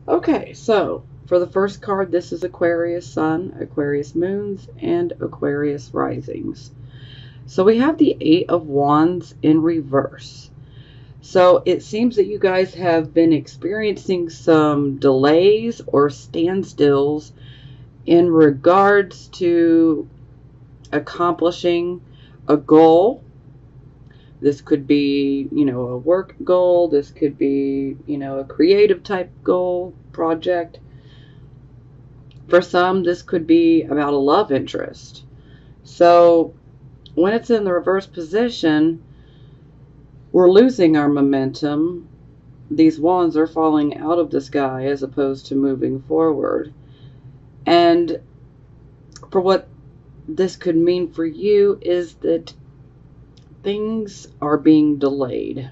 Okay, so for the first card, this is Aquarius Sun, Aquarius Moons, and Aquarius Risings. So we have the Eight of Wands in reverse. So it seems that you guys have been experiencing some delays or standstills in regards to accomplishing a goal. This could be, a work goal. This could be, a creative type goal, project. For some, this could be about a love interest. So when it's in the reverse position, we're losing our momentum. These wands are falling out of the sky as opposed to moving forward. And for what this could mean for you is that things are being delayed.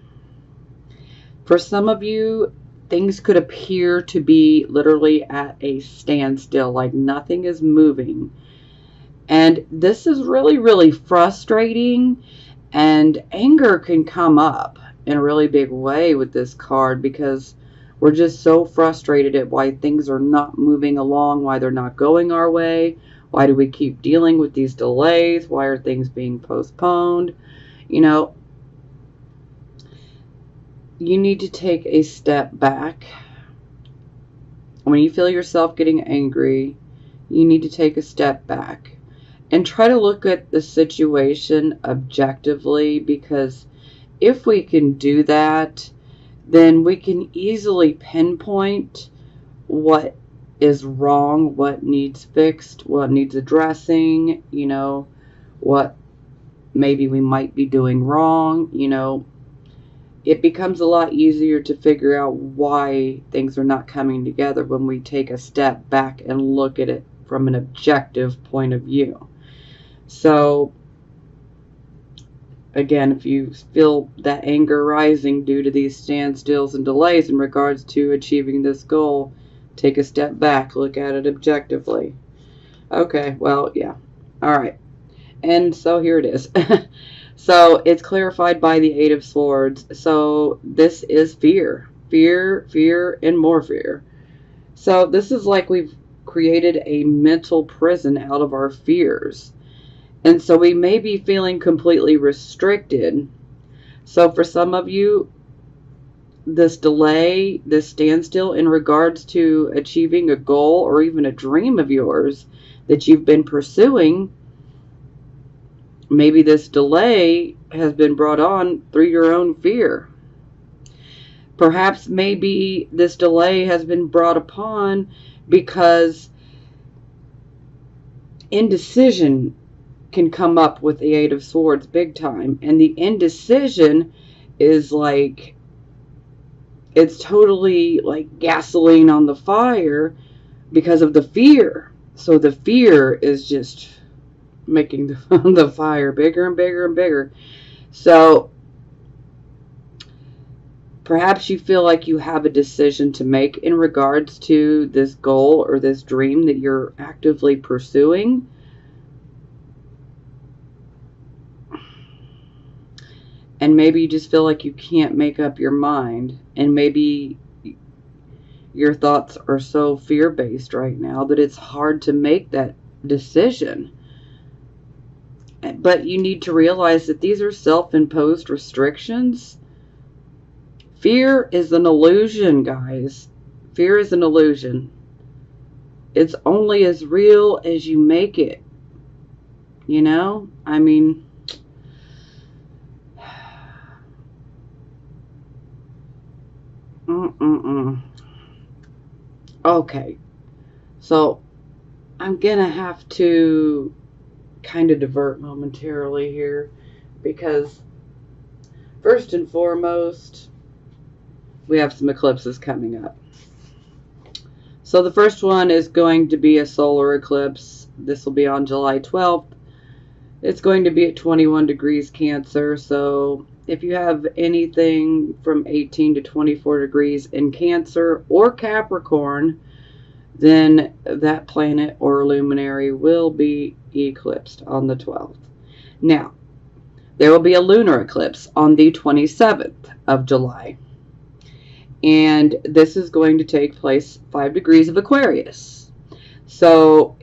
For some of you, things could appear to be literally at a standstill, like nothing is moving. And this is really, really frustrating, and anger can come up in a really big way with this card because we're just so frustrated at why things are not moving along, why they're not going our way. Why do we keep dealing with these delays? Why are things being postponed? You know, you need to take a step back. When you feel yourself getting angry, you need to take a step back and try to look at the situation objectively, because if we can do that, then we can easily pinpoint what is wrong, what needs fixed, what needs addressing, what maybe we might be doing wrong. It becomes a lot easier to figure out why things are not coming together when we take a step back and look at it from an objective point of view. So, again, if you feel that anger rising due to these standstills and delays in regards to achieving this goal, take a step back, look at it objectively. Okay, well, yeah. All right. And so here it is. So it's clarified by the Eight of Swords. So this is fear. Fear, fear, and more fear. So this is like we've created a mental prison out of our fears. And so we may be feeling completely restricted. So for some of you, this delay, this standstill in regards to achieving a goal or even a dream of yours that you've been pursuing, maybe this delay has been brought on through your own fear. Perhaps maybe this delay has been brought upon because indecision can come up with the Eight of Swords big time. And the indecision is like, it's totally like gasoline on the fire because of the fear. So the fear is just making the fire bigger and bigger and bigger. So perhaps you feel like you have a decision to make in regards to this goal or this dream that you're actively pursuing. And maybe you just feel like you can't make up your mind. And maybe your thoughts are so fear-based right now that it's hard to make that decision. But you need to realize that these are self-imposed restrictions. Fear is an illusion, guys. Fear is an illusion. It's only as real as you make it. I mean, okay. So I'm gonna have to kind of divert momentarily here, because first and foremost, we have some eclipses coming up. So the first one is going to be a solar eclipse. This will be on July 12th. It's going to be at 21 degrees Cancer. So if you have anything from 18 to 24 degrees in Cancer or Capricorn, then that planet or luminary will be eclipsed on the 12th. Now, there will be a lunar eclipse on the 27th of July. And this is going to take place 5 degrees of Aquarius. So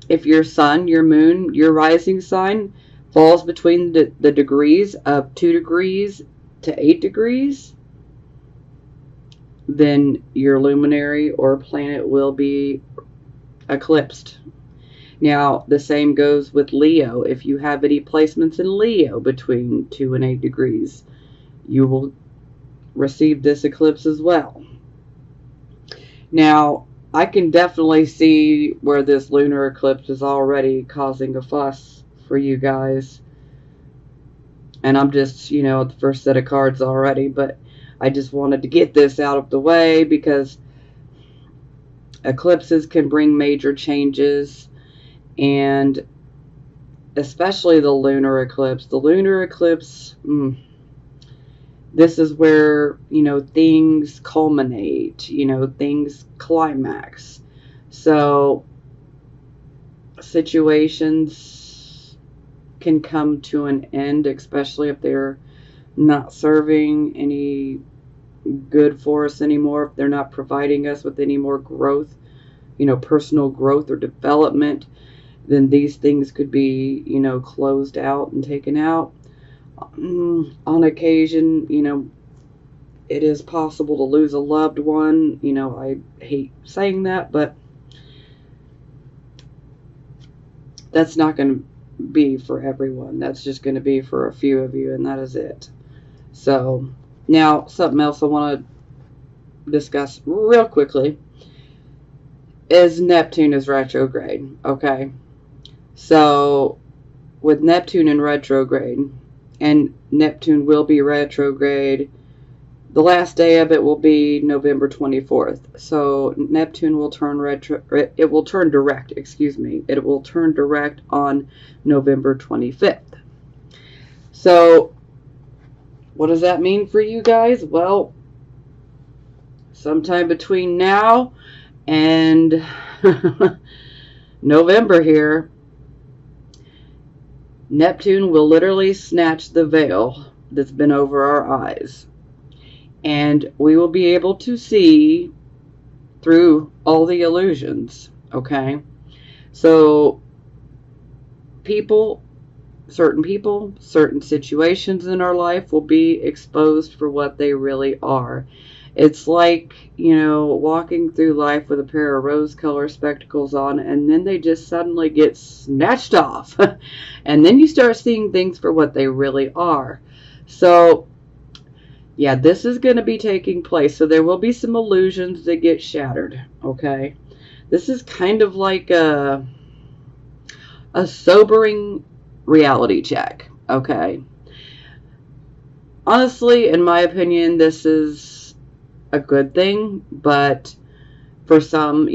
if your sun, your moon, your rising sign falls between the degrees of 2 degrees to 8 degrees, then your luminary or planet will be eclipsed. Now, the same goes with Leo. If you have any placements in Leo between 2 and 8 degrees, you will receive this eclipse as well. Now, I can definitely see where this lunar eclipse is already causing a fuss for you guys. And I'm just, the first set of cards already, but I just wanted to get this out of the way because eclipses can bring major changes, and especially the lunar eclipse. The lunar eclipse, this is where, things culminate, things climax. So situations can come to an end, especially if they're not serving any good for us anymore, if they're not providing us with any more growth, personal growth or development, then these things could be, closed out and taken out. On occasion, it is possible to lose a loved one. I hate saying that, but that's not going to be for everyone. That's just going to be for a few of you, and that is it. So, now, something else I want to discuss real quickly is Neptune is retrograde, okay? So, with Neptune in retrograde, and Neptune will be retrograde, the last day of it will be November 24th. So, Neptune will turn direct, it will turn direct on November 25th. So, what does that mean for you guys? Well, sometime between now and November here, Neptune will literally snatch the veil that's been over our eyes. And we will be able to see through all the illusions, okay? So, certain situations in our life will be exposed for what they really are. It's like, walking through life with a pair of rose-colored spectacles on, and then they just suddenly get snatched off. And then you start seeing things for what they really are. So, yeah, this is going to be taking place. So there will be some illusions that get shattered, okay? This is kind of like a sobering reality check, okay? Honestly, in my opinion, this is a good thing, but for some,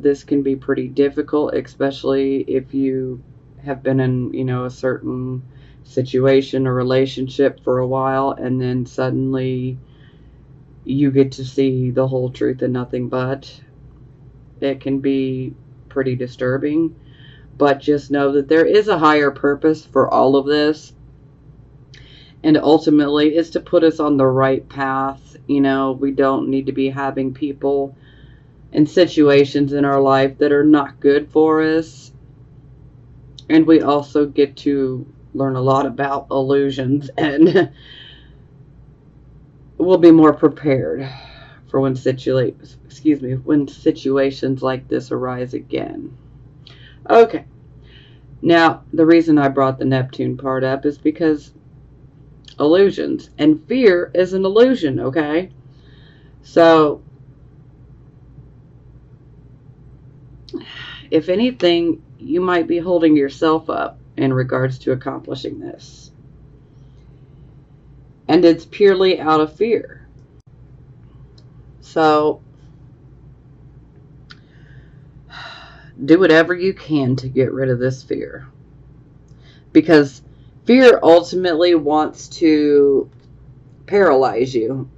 this can be pretty difficult, especially if you have been in, a certain situation or relationship for a while, and then suddenly you get to see the whole truth and nothing but. It can be pretty disturbing, but just know that there is a higher purpose for all of this, and ultimately it's to put us on the right path. We don't need to be having people and situations in our life that are not good for us, and we also get to learn a lot about illusions, and we'll be more prepared for when situations like this arise again. Okay. Now, the reason I brought the Neptune part up is because illusions, and fear is an illusion, okay? So, if anything, you might be holding yourself up in regards to accomplishing this. And it's purely out of fear. So, do whatever you can to get rid of this fear. Because fear ultimately wants to paralyze you.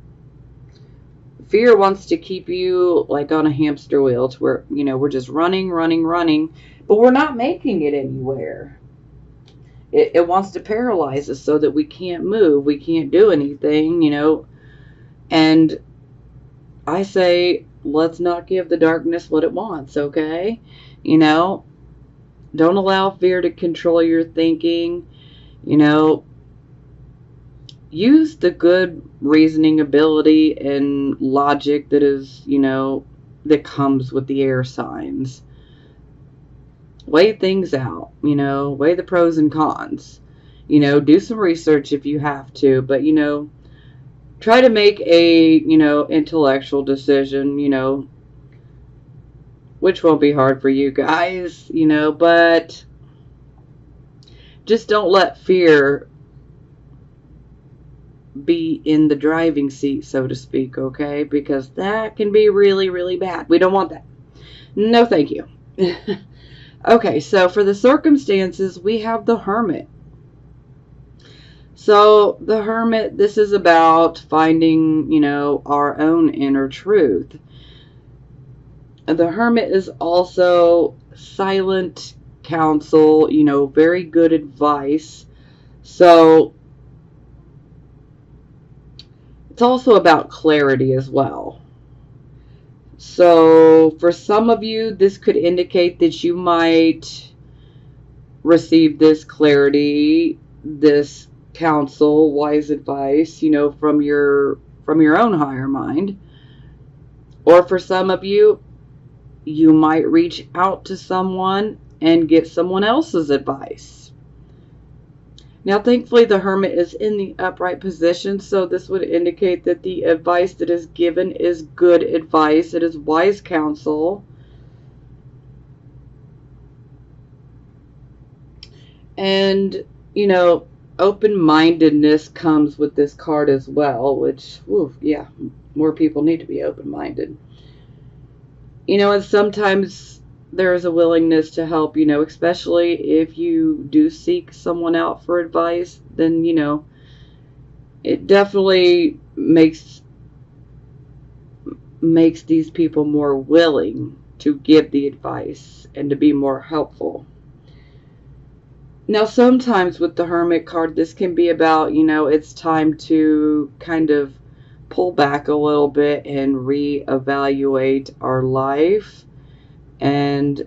Fear wants to keep you like on a hamster wheel to where, we're just running, but we're not making it anywhere. It wants to paralyze us so that we can't move, we can't do anything, and I say, let's not give the darkness what it wants, okay? You know, don't allow fear to control your thinking. You know, use the good reasoning ability and logic that is, that comes with the air signs. Weigh things out, weigh the pros and cons. Do some research if you have to, but, try to make a, intellectual decision, which won't be hard for you guys, but just don't let fear be in the driving seat, so to speak, okay? Because that can be really, really bad. We don't want that. No, thank you. Okay, so for the circumstances, we have the Hermit. So the Hermit, this is about finding, our own inner truth. The Hermit is also silent counsel, very good advice. So it's also about clarity as well. So for some of you, this could indicate that you might receive this clarity, this counsel, wise advice, from your own higher mind. Or for some of you, you might reach out to someone and get someone else's advice. Now, thankfully, the Hermit is in the upright position, so this would indicate that the advice that is given is good advice. It is wise counsel. And, open-mindedness comes with this card as well, which, yeah, more people need to be open-minded. And sometimes there is a willingness to help, especially if you do seek someone out for advice, then, it definitely makes these people more willing to give the advice and to be more helpful. Now, sometimes with the Hermit card, this can be about, it's time to kind of pull back a little bit and reevaluate our life. And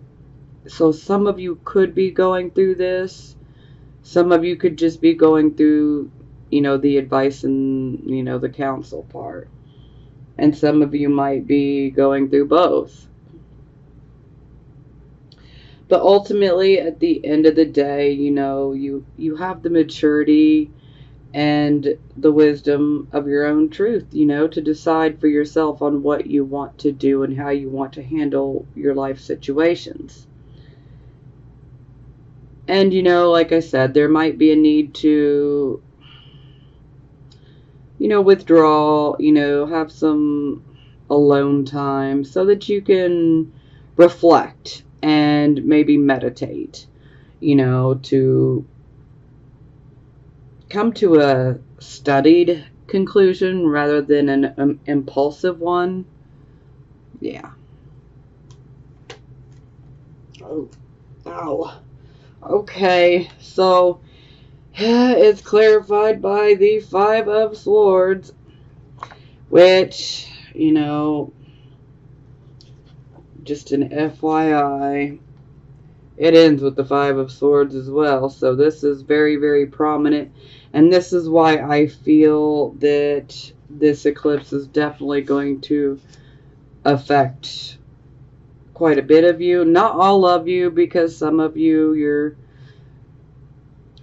so some of you could be going through this. Some of you could just be going through, the advice and, the counsel part. And some of you might be going through both. But ultimately, at the end of the day, you have the maturity and the wisdom of your own truth, to decide for yourself on what you want to do and how you want to handle your life situations. And, like I said, there might be a need to, withdraw, have some alone time so that you can reflect and maybe meditate, to come to a studied conclusion rather than an impulsive one. Yeah. Oh, ow. Okay, so it's clarified by the Five of Swords, which, just an FYI, it ends with the Five of Swords as well. So this is very, very prominent. And this is why I feel that this eclipse is definitely going to affect quite a bit of you. Not all of you, because some of you, your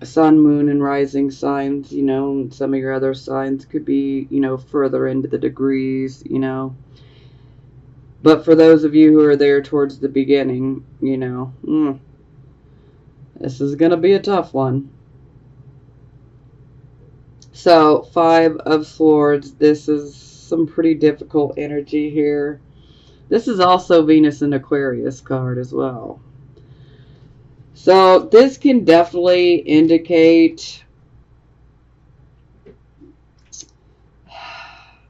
sun, moon, and rising signs, some of your other signs could be, further into the degrees, But for those of you who are there towards the beginning, this is going to be a tough one. So, Five of Swords, this is some pretty difficult energy here. This is also Venus and Aquarius card as well. So, this can definitely indicate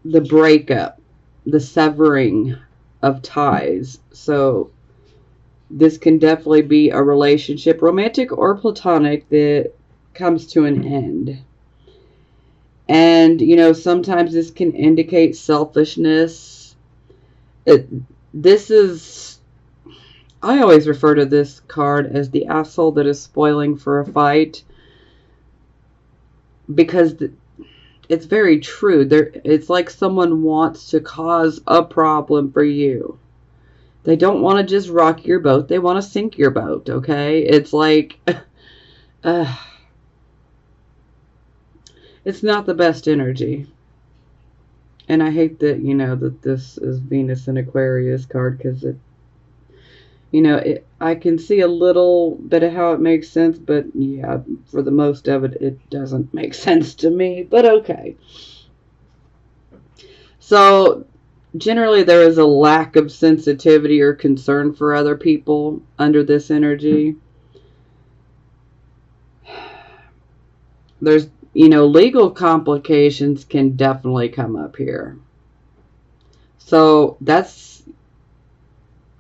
the breakup, the severing of ties. So, this can definitely be a relationship, romantic or platonic, that comes to an end. And, sometimes this can indicate selfishness It, this is, I always refer to this card as the asshole that is spoiling for a fight, because it's very true. It's like someone wants to cause a problem for you. They don't want to just rock your boat. They want to sink your boat, okay? It's like, it's not the best energy. And I hate that, that this is Venus and Aquarius card, because I can see a little bit of how it makes sense, but yeah, for the most of it, it doesn't make sense to me, but okay. So, generally, there is a lack of sensitivity or concern for other people under this energy. There's, legal complications can definitely come up here. So, that's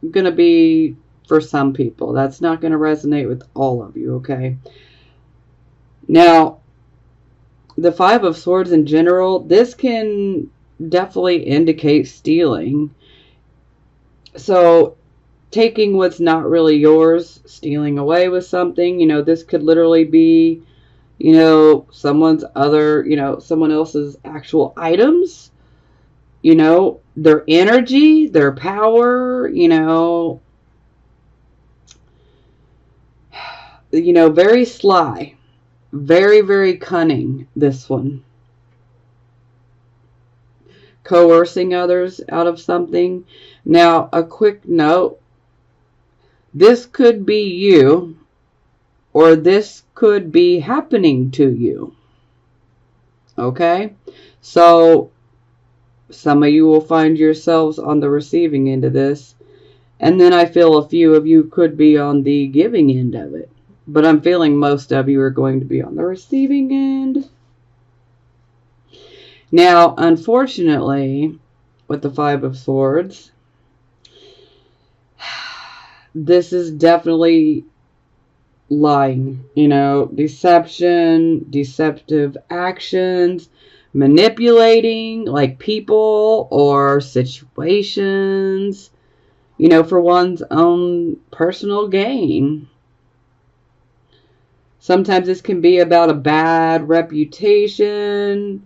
going to be for some people. That's not going to resonate with all of you, okay? Now, the Five of Swords in general, this can definitely indicate stealing. So, taking what's not really yours, stealing away with something, this could literally be, someone else's actual items, their energy, their power, very sly, very, very cunning, this one. Coercing others out of something. Now, a quick note. This could be you, or this could be happening to you. Okay? So, some of you will find yourselves on the receiving end of this. And then I feel a few of you could be on the giving end of it. But I'm feeling most of you are going to be on the receiving end. Now, unfortunately, with the Five of Swords, this is definitely lying, deception, deceptive actions, manipulating like people or situations, for one's own personal gain. Sometimes this can be about a bad reputation,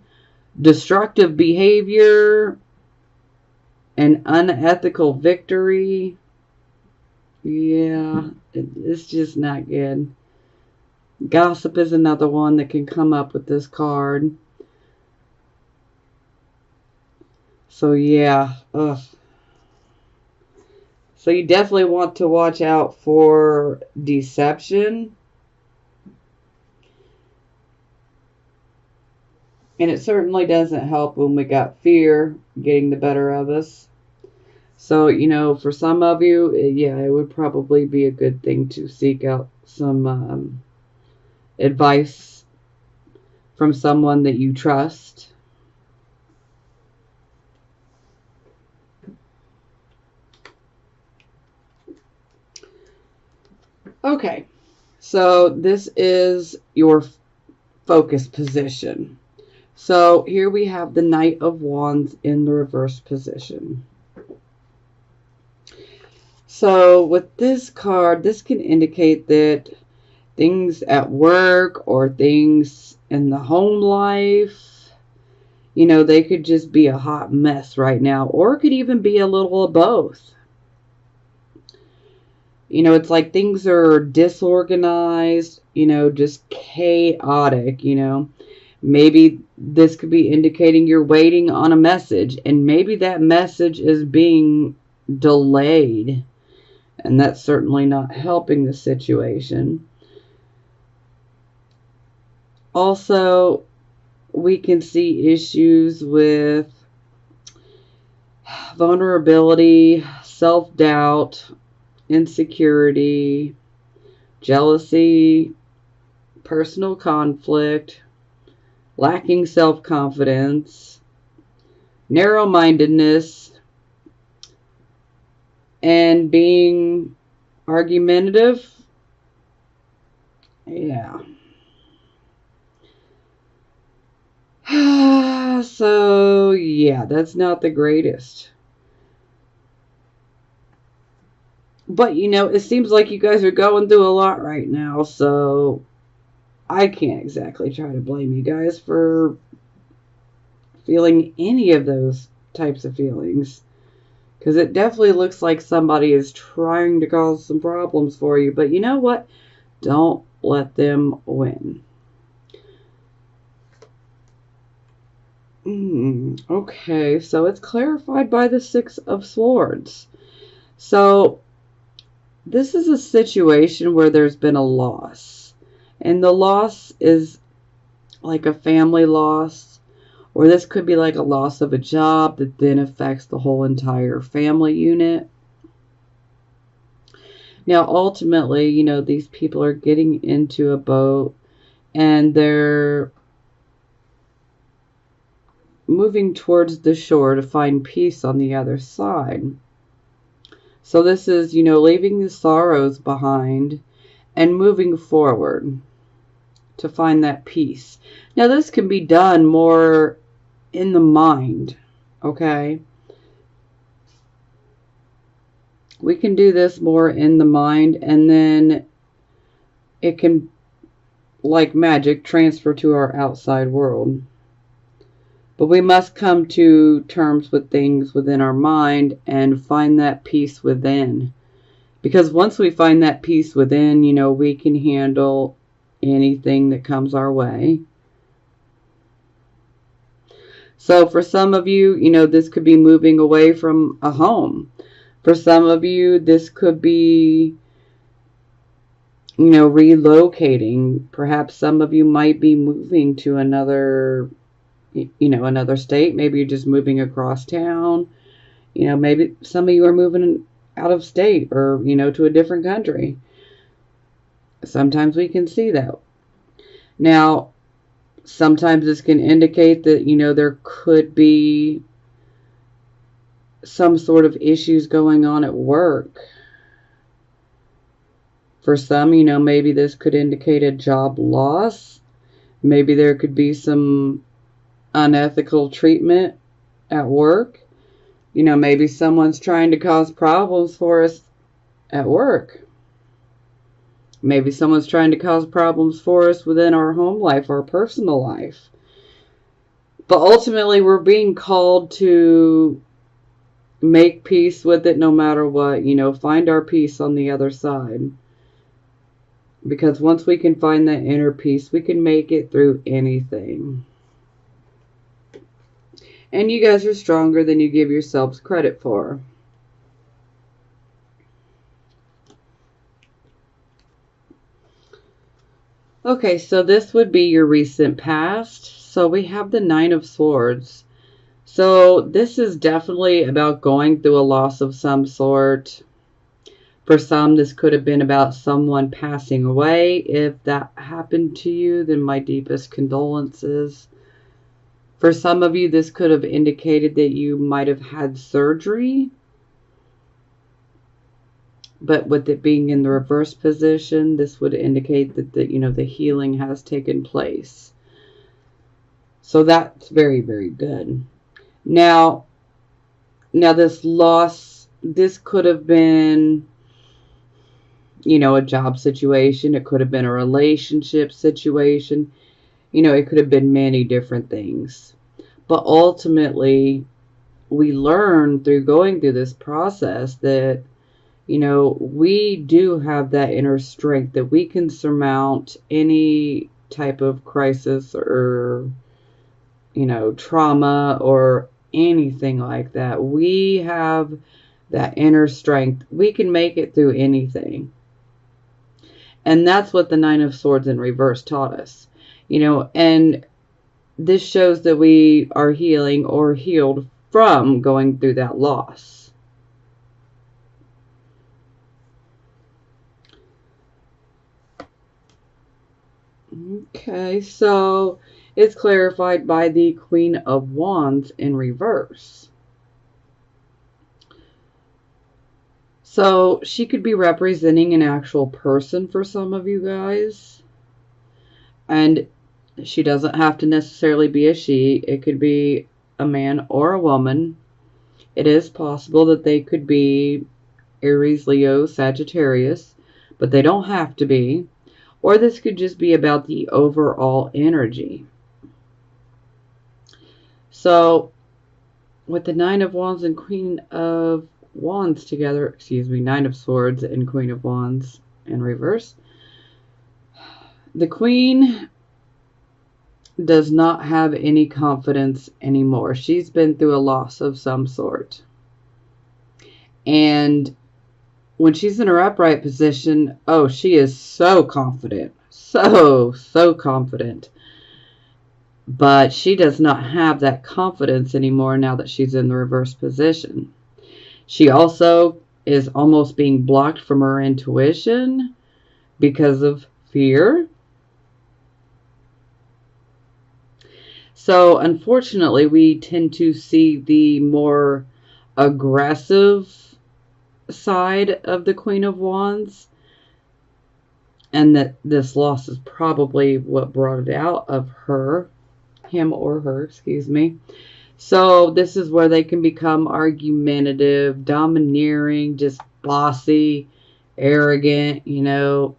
destructive behavior, an unethical victory. Yeah, it's just not good. Gossip is another one that can come up with this card. So yeah, ugh. So you definitely want to watch out for deception. And it certainly doesn't help when we got fear getting the better of us. So, for some of you, yeah, it would probably be a good thing to seek out some advice from someone that you trust. Okay, so this is your focus position. So here we have the Knight of Wands in the reverse position. So with this card, this can indicate that things at work or things in the home life, they could just be a hot mess right now, or it could even be a little of both. It's like things are disorganized, just chaotic, Maybe this could be indicating you're waiting on a message, and maybe that message is being delayed, and that's certainly not helping the situation. Also, we can see issues with vulnerability, self-doubt, insecurity, jealousy, personal conflict, lacking self-confidence, narrow-mindedness, and being argumentative. Yeah. So, yeah, that's not the greatest. But, you know, it seems like you guys are going through a lot right now, so I can't exactly try to blame you guys for feeling any of those types of feelings. Because it definitely looks like somebody is trying to cause some problems for you. But you know what? Don't let them win. Okay, so it's clarified by the Six of Swords. So this is a situation where there's been a loss. And the loss is like a family loss. Or this could be like a loss of a job that then affects the whole entire family unit. Now, ultimately, you know, these people are getting into a boat and they're moving towards the shore to find peace on the other side. So this is, you know, leaving the sorrows behind and moving forward to find that peace. Now, this can be done more in the mind, okay? We can do this more in the mind, and then it can, like magic, transfer to our outside world. But we must come to terms with things within our mind and find that peace within. Because once we find that peace within, you know, we can handle anything that comes our way. So for some of you, you know, this could be moving away from a home. For some of you, this could be, you know, relocating. Perhaps some of you might be moving to another, you know, another state. Maybe you're just moving across town. You know, maybe some of you are moving out of state or, you know, to a different country. Sometimes we can see that. Now, sometimes this can indicate that, you know, there could be some sort of issues going on at work. For some, you know, maybe this could indicate a job loss. Maybe there could be some unethical treatment at work. You know, maybe someone's trying to cause problems for us at work. Maybe someone's trying to cause problems for us within our home life, our personal life. But ultimately, we're being called to make peace with it no matter what. You know, find our peace on the other side. Because once we can find that inner peace, we can make it through anything. And you guys are stronger than you give yourselves credit for. Okay, so this would be your recent past. So we have the Nine of Swords. So this is definitely about going through a loss of some sort. For some, this could have been about someone passing away. If that happened to you, then my deepest condolences. For some of you, this could have indicated that you might have had surgery. But with it being in the reverse position, this would indicate that the healing has taken place. So that's very, very good. Now this loss, this could have been, you know, a job situation. It could have been a relationship situation. You know, it could have been many different things. But ultimately, we learn through going through this process that, you know, we do have that inner strength that we can surmount any type of crisis or, you know, trauma or anything like that. We have that inner strength. We can make it through anything. And that's what the Nine of Swords in reverse taught us. You know, and this shows that we are healing or healed from going through that loss. Okay, so it's clarified by the Queen of Wands in reverse. So she could be representing an actual person for some of you guys. And she doesn't have to necessarily be a she. It could be a man or a woman. It is possible that they could be Aries, Leo, Sagittarius, but they don't have to be. Or this could just be about the overall energy. So, with the Nine of Wands and Queen of Wands together, excuse me, Nine of Swords and Queen of Wands in reverse, the Queen does not have any confidence anymore. She's been through a loss of some sort. And when she's in her upright position, oh, she is so confident. So confident. But she does not have that confidence anymore now that she's in the reverse position. She also is almost being blocked from her intuition because of fear. So unfortunately, we tend to see the more aggressive side of the Queen of Wands, and that this loss is probably what brought it out of her, him or her, excuse me. So this is where they can become argumentative, domineering, just bossy, arrogant, you know.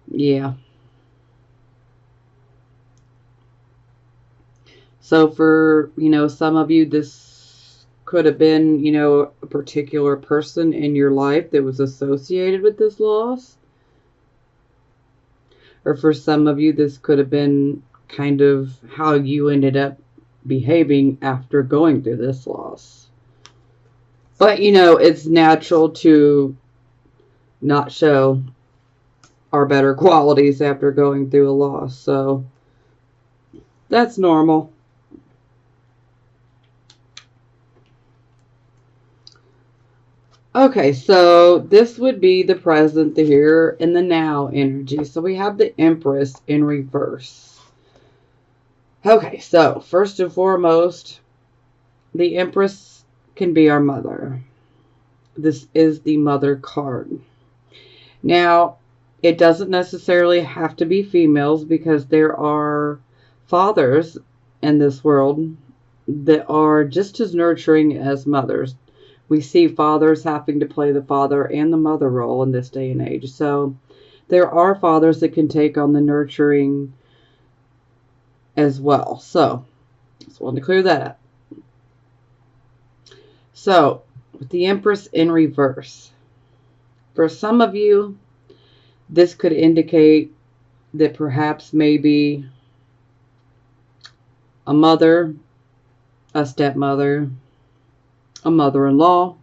Yeah. So for, you know, some of you, this could have been, you know, a particular person in your life that was associated with this loss. Or for some of you, this could have been kind of how you ended up behaving after going through this loss. But, you know, it's natural to not show our better qualities after going through a loss. So that's normal. Okay, so this would be the present, the here, and the now energy. So we have the Empress in reverse. Okay, so first and foremost, the Empress can be our mother. This is the mother card. Now, it doesn't necessarily have to be females, because there are fathers in this world that are just as nurturing as mothers. We see fathers having to play the father and the mother role in this day and age. So there are fathers that can take on the nurturing as well. So just wanted to clear that up. So with the Empress in reverse, for some of you, this could indicate that perhaps maybe a mother, a stepmother, a mother-in-law,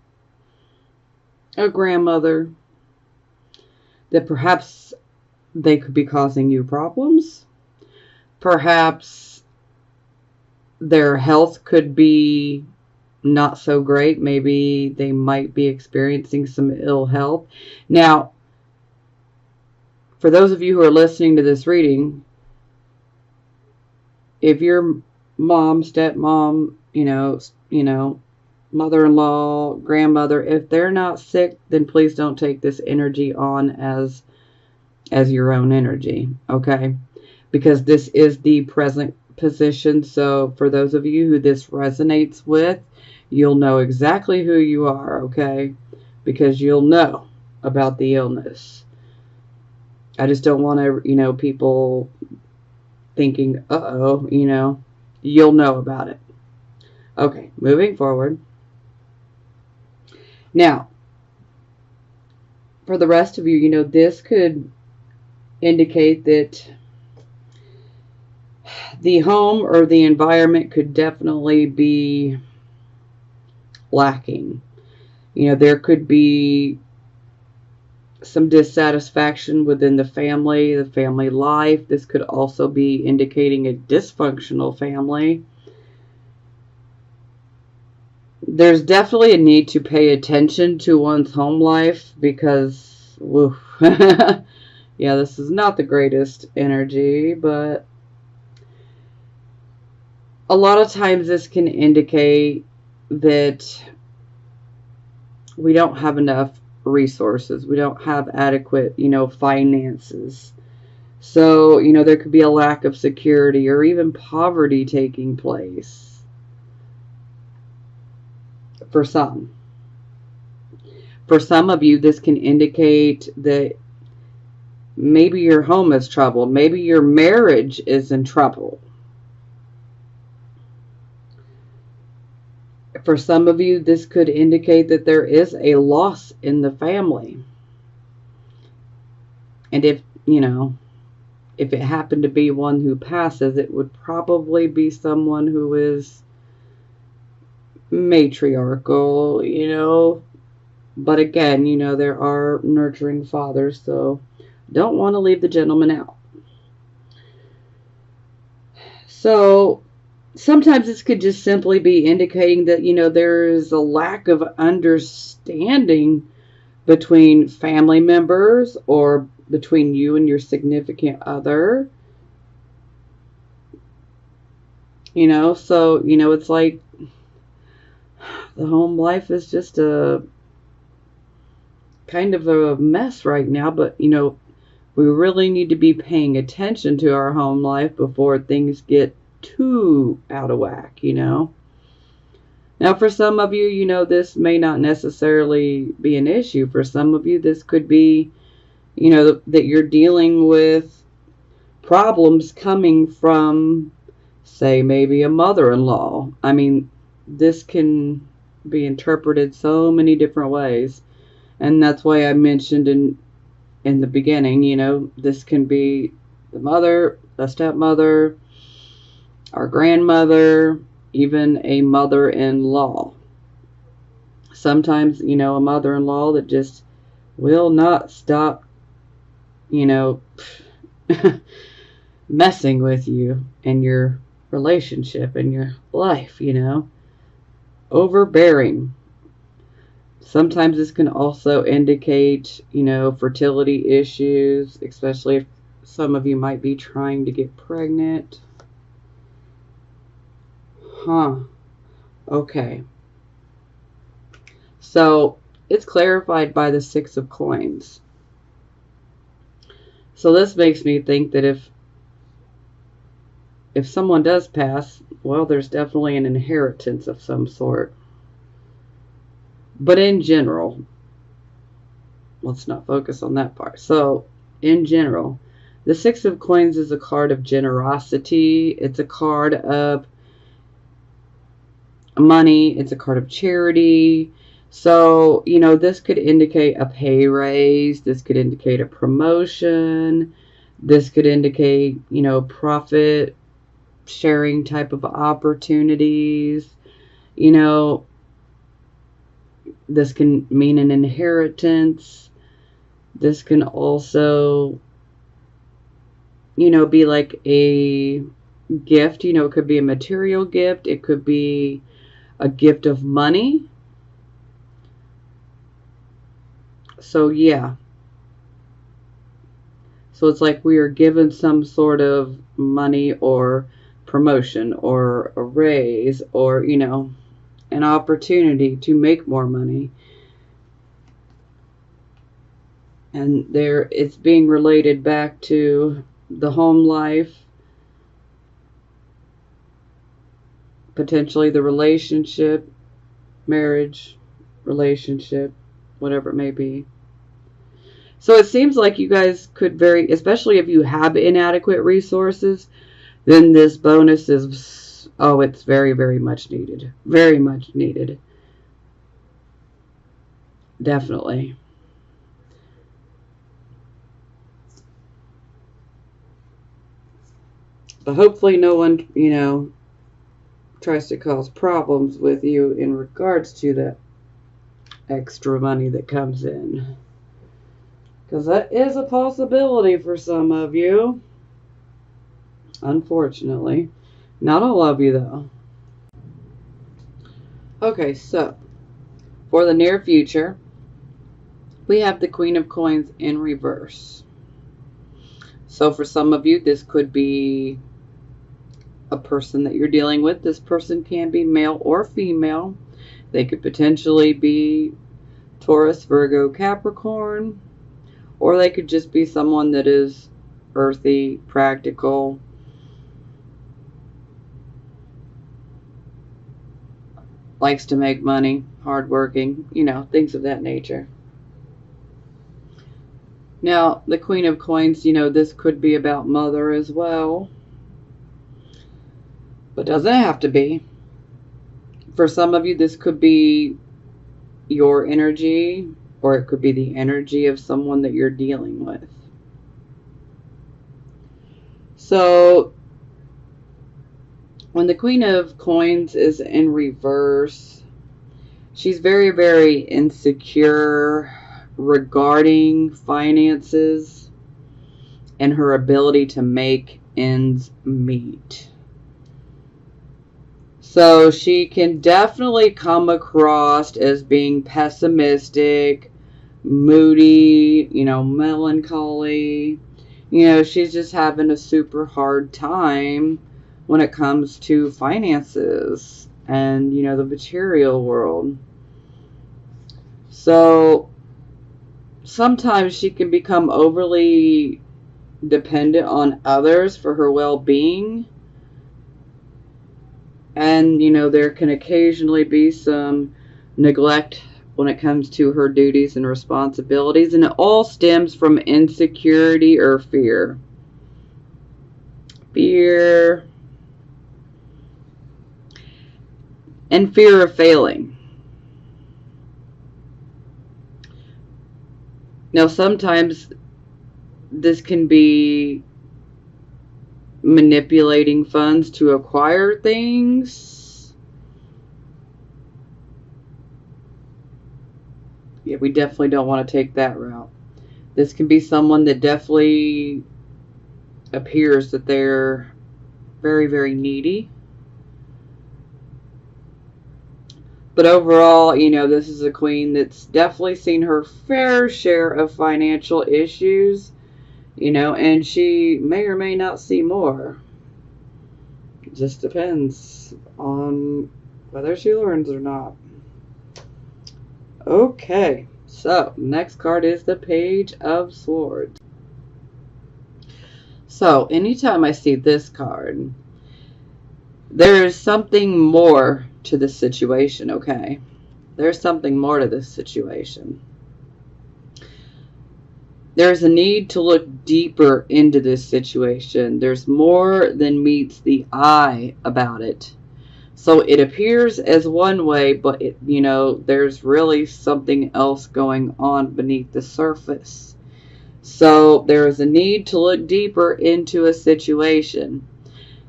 a grandmother, that perhaps they could be causing you problems. Perhaps their health could be not so great. Maybe they might be experiencing some ill health. Now, for those of you who are listening to this reading, if your mom, stepmom, you know, mother-in-law, grandmother, if they're not sick, then please don't take this energy on as your own energy, okay? Because this is the present position. So for those of you who this resonates with, you'll know exactly who you are, okay? Because you'll know about the illness. I just don't want to, you know, people thinking, uh-oh, you know, you'll know about it. Okay, moving forward. Now, for the rest of you, you know, this could indicate that the home or the environment could definitely be lacking. You know, there could be some dissatisfaction within the family life. This could also be indicating a dysfunctional family. There's definitely a need to pay attention to one's home life, because, woof, yeah, this is not the greatest energy, but a lot of times this can indicate that we don't have enough resources. We don't have adequate, you know, finances. So, you know, there could be a lack of security or even poverty taking place. for some. For some of you, this can indicate that maybe your home is troubled. Maybe your marriage is in trouble. For some of you, this could indicate that there is a loss in the family. And if, if it happened to be one who passes, it would probably be someone who is matriarchal, But again, there are nurturing fathers, so don't want to leave the gentleman out. So sometimes this could just simply be indicating that, there is a lack of understanding between family members or between you and your significant other. So, it's like the home life is just a kind of a mess right now, but, we really need to be paying attention to our home life before things get too out of whack, Now, for some of you, this may not necessarily be an issue. For some of you, this could be, that you're dealing with problems coming from, say, maybe a mother-in-law. I mean, this can be interpreted so many different ways. And that's why I mentioned in the beginning, this can be the mother, the stepmother, our grandmother, even a mother-in-law. Sometimes, a mother-in-law that just will not stop, messing with you and your relationship and your life, overbearing. Sometimes this can also indicate, fertility issues, especially if some of you might be trying to get pregnant. Okay. So it's clarified by the Six of Coins. So this makes me think that if someone does pass, well, there's definitely an inheritance of some sort. But in general, let's not focus on that part. So, in general, the Six of Coins is a card of generosity. It's a card of money. It's a card of charity. So, this could indicate a pay raise. This could indicate a promotion. This could indicate, profit sharing type of opportunities. This can mean an inheritance. This can also, be like a gift. It could be a material gift. It could be a gift of money. So, yeah. So it's like we are given some sort of money or promotion or a raise or, an opportunity to make more money. And it's being related back to the home life, potentially the relationship, marriage, relationship, whatever it may be. So it seems like you guys could especially if you have inadequate resources, then this bonus is, it's very, very much needed. Very much needed. Definitely. But hopefully no one, tries to cause problems with you in regards to the extra money that comes in. Because that is a possibility for some of you. Unfortunately. Not all of you, though. Okay, so for the near future, we have the Queen of Coins in reverse. So for some of you, this could be a person that you're dealing with. This person can be male or female. They could potentially be Taurus, Virgo, Capricorn, or they could just be someone that is earthy, practical. likes to make money, hardworking, things of that nature. Now, the Queen of Coins, this could be about mother as well, but doesn't have to be. For some of you, this could be your energy, or it could be the energy of someone that you're dealing with. So, when the Queen of Coins is in reverse, she's very, very insecure regarding finances and her ability to make ends meet. So she can definitely come across as being pessimistic, moody, melancholy. She's just having a super hard time when it comes to finances and, the material world. So sometimes she can become overly dependent on others for her well-being. And, there can occasionally be some neglect when it comes to her duties and responsibilities. And it all stems from insecurity or fear. Fear. And fear of failing. Now, sometimes this can be manipulating funds to acquire things. Yeah, we definitely don't want to take that route. This can be someone that definitely appears that they're very, very needy. But overall, this is a queen that's definitely seen her fair share of financial issues, and she may or may not see more. It just depends on whether she learns or not. Okay, so next card is the Page of Swords. So anytime I see this card, there is something more to this situation, okay? There's something more to this situation. There's a need to look deeper into this situation. There's more than meets the eye about it. So it appears as one way, but there's really something else going on beneath the surface. So there is a need to look deeper into a situation,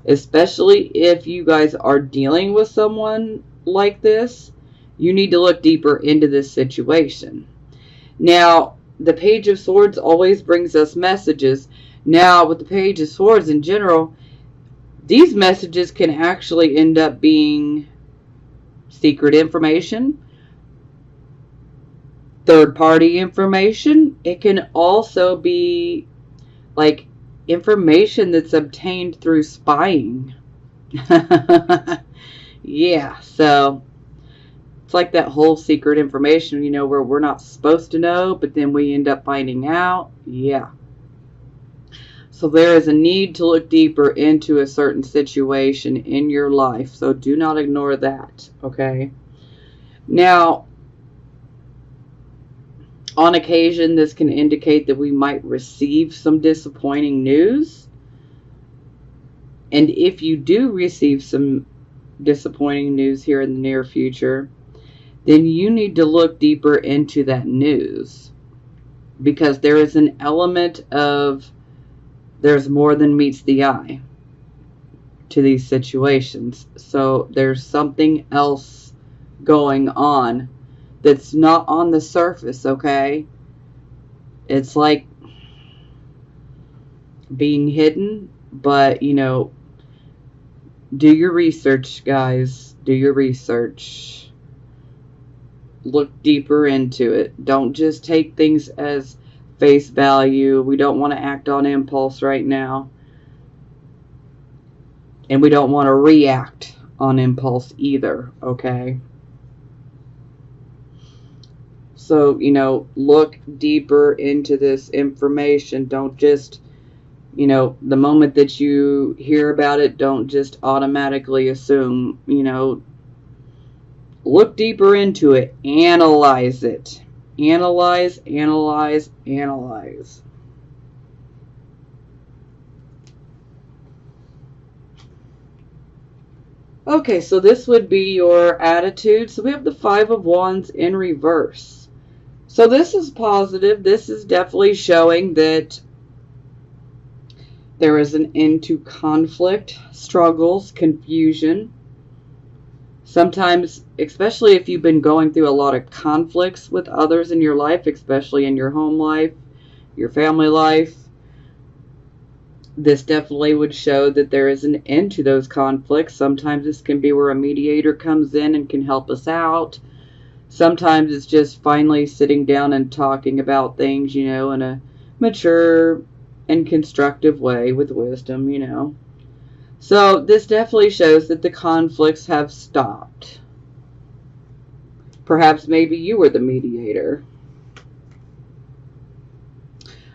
especially if you guys are dealing with someone like this. You need to look deeper into this situation. Now, the Page of Swords always brings us messages. Now, with the Page of Swords in general, these messages can actually end up being secret information, third-party information. It can also be like information that's obtained through spying. Yeah, so it's like that whole secret information, where we're not supposed to know, but then we end up finding out. Yeah. So there is a need to look deeper into a certain situation in your life. So do not ignore that, okay? Now, on occasion, this can indicate that we might receive some disappointing news. And if you do receive some disappointing news here in the near future, then you need to look deeper into that news, because there is an element of there's more than meets the eye to these situations. So there's something else going on that's not on the surface, okay? It's like being hidden, but, do your research, guys. Do your research. Look deeper into it. Don't just take things as face value. We don't want to act on impulse right now. And we don't want to react on impulse either, okay? So, look deeper into this information. Don't just, the moment that you hear about it, don't just automatically assume, Look deeper into it. Analyze it. Analyze, analyze, analyze. Okay, so this would be your attitude. So we have the Five of Wands in reverse. So this is positive. This is definitely showing that there is an end to conflict, struggles, confusion. Sometimes, especially if you've been going through a lot of conflicts with others in your life, especially in your home life, your family life, this definitely would show that there is an end to those conflicts. Sometimes this can be where a mediator comes in and can help us out. Sometimes it's just finally sitting down and talking about things, in a mature and constructive way with wisdom. So this definitely shows that the conflicts have stopped. Perhaps maybe you were the mediator.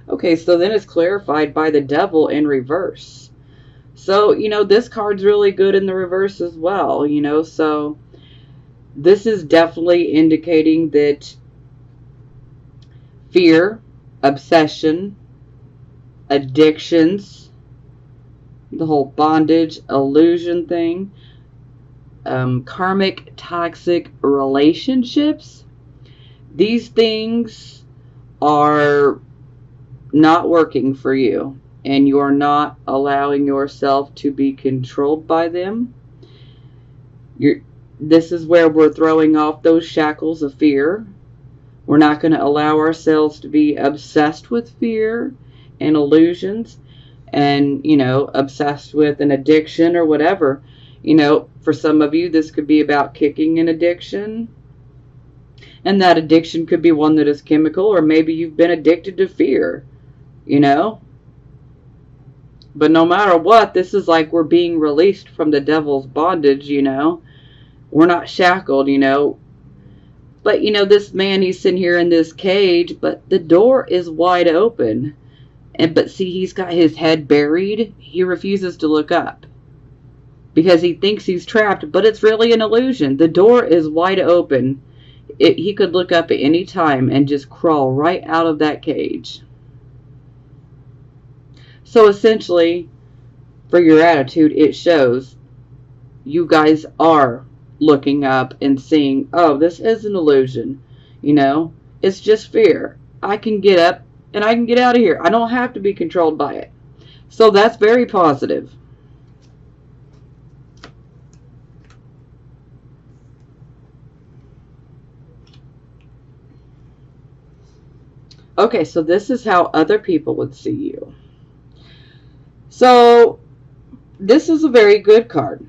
Okay, so then it's clarified by the Devil in reverse. So, this card's really good in the reverse as well, so this is definitely indicating that fear, obsession, addictions, the whole bondage, illusion thing, karmic, toxic relationships, these things are not working for you, and you're not allowing yourself to be controlled by them. This is where we're throwing off those shackles of fear. We're not going to allow ourselves to be obsessed with fear and illusions and, obsessed with an addiction or whatever. For some of you, this could be about kicking an addiction. And that addiction could be one that is chemical, or maybe you've been addicted to fear, But no matter what, this is like we're being released from the devil's bondage, We're not shackled, But, this man, he's sitting here in this cage, but the door is wide open. But see, he's got his head buried. He refuses to look up because he thinks he's trapped, but it's really an illusion. The door is wide open. He could look up at any time and just crawl right out of that cage. So essentially, for your attitude, it shows you guys are looking up and seeing, oh, this is an illusion. It's just fear. I can get up and I can get out of here. I don't have to be controlled by it. So that's very positive. Okay, so this is how other people would see you. So this is a very good card.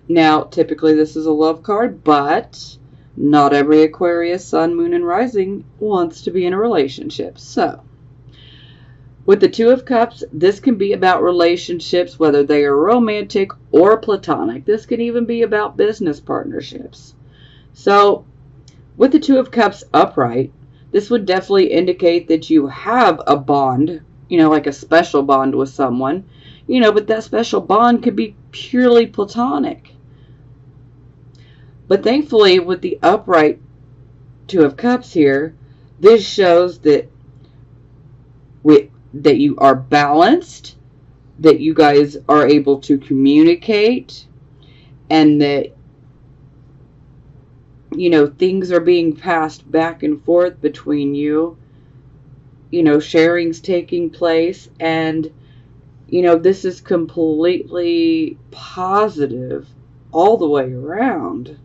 Now, typically this is a love card, but not every Aquarius, Sun, Moon, and Rising wants to be in a relationship. So, with the Two of Cups, this can be about relationships, whether they are romantic or platonic. This can even be about business partnerships. So, with the Two of Cups upright, this would definitely indicate that you have a bond, like a special bond with someone, but that special bond could be purely platonic. But thankfully, with the upright Two of Cups here, this shows that that you are balanced, that you guys are able to communicate, and that, things are being passed back and forth between you. Sharing's taking place, and, this is completely positive all the way around.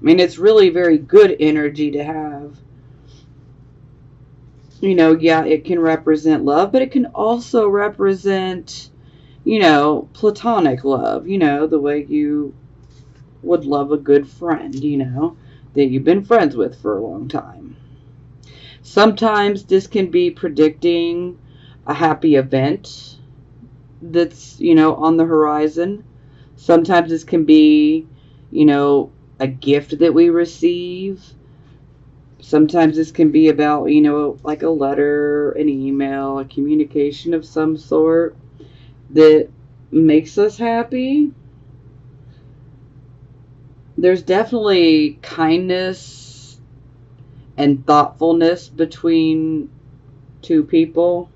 It's really very good energy to have. Yeah, it can represent love, but it can also represent, platonic love, the way you would love a good friend, that you've been friends with for a long time. Sometimes this can be predicting a happy event that's, on the horizon. Sometimes this can be, a gift that we receive. Sometimes this can be about, like a letter, an email, a communication of some sort that makes us happy. There's definitely kindness and thoughtfulness between two people.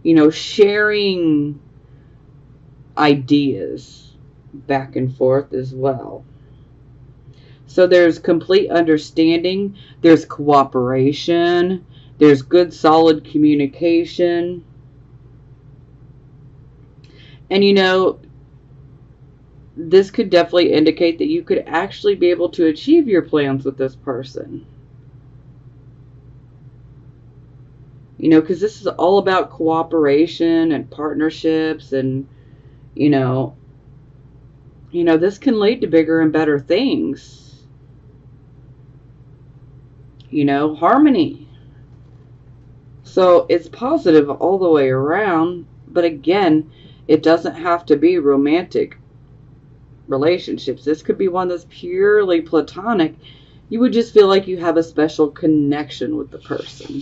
You know, sharing ideas back and forth as well. So there's complete understanding, there's cooperation, there's good solid communication. And you know, this could definitely indicate that you could actually be able to achieve your plans with this person. You know, because this is all about cooperation and partnerships, and you know, this can lead to bigger and better things. You know, harmony. So it's positive all the way around, but again, it doesn't have to be romantic relationships. This could be one that's purely platonic. You would just feel like you have a special connection with the person.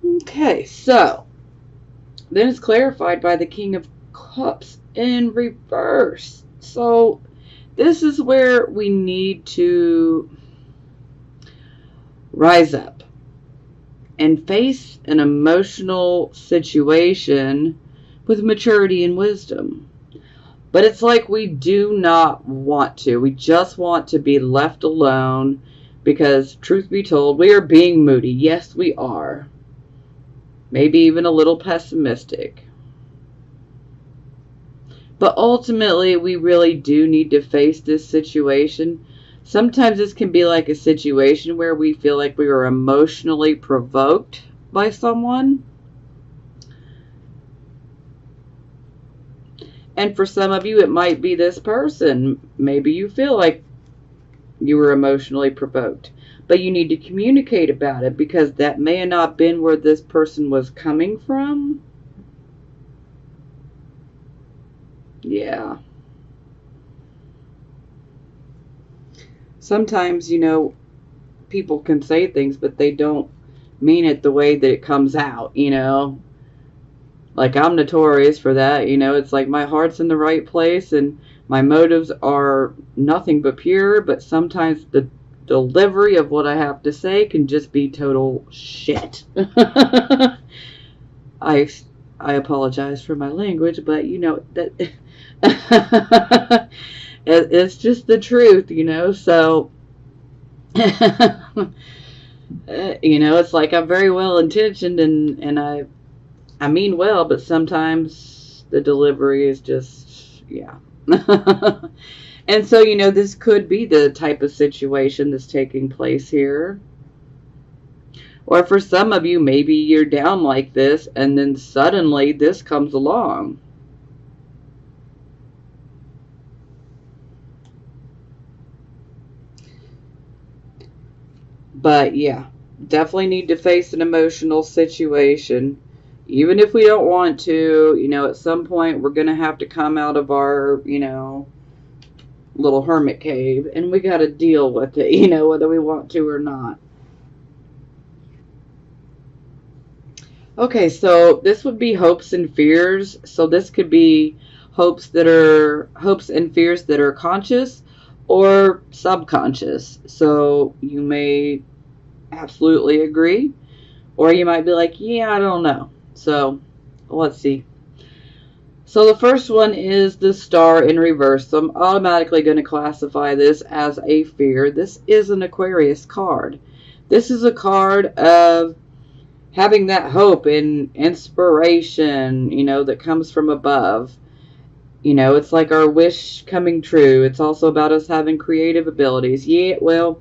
Okay, so then it's clarified by the King of Cups in reverse. So this is where we need to rise up and face an emotional situation with maturity and wisdom. But it's like we do not want to. We just want to be left alone because, truth be told, we are being moody. Yes, we are. Maybe even a little pessimistic. But ultimately, we really do need to face this situation. Sometimes this can be like a situation where we feel like we were emotionally provoked by someone. And for some of you, it might be this person. Maybe you feel like you were emotionally provoked. But you need to communicate about it, because that may have not been where this person was coming from. Yeah. Sometimes, you know, people can say things, but they don't mean it the way that it comes out, you know. Like, I'm notorious for that, you know. It's like my heart's in the right place and my motives are nothing but pure, but sometimes the delivery of what I have to say can just be total shit. I apologize for my language, but you know that it's just the truth, you know. So you know, it's like I'm very well intentioned and I mean well, but sometimes the delivery is just, yeah. And so, you know, this could be the type of situation that's taking place here. Or for some of you, maybe you're down like this and then suddenly this comes along. But yeah, definitely need to face an emotional situation. Even if we don't want to, you know, at some point we're going to have to come out of our, you know, little hermit cave, and we got to deal with it, you know, whether we want to or not. Okay, so this would be hopes and fears. So this could be hopes and fears that are conscious or subconscious. So you may absolutely agree, or you might be like, yeah, I don't know. So let's see. So the first one is the Star in reverse. So I'm automatically going to classify this as a fear. This is an Aquarius card. This is a card of having that hope and inspiration, you know, that comes from above. You know, it's like our wish coming true. It's also about us having creative abilities. Yeah, well,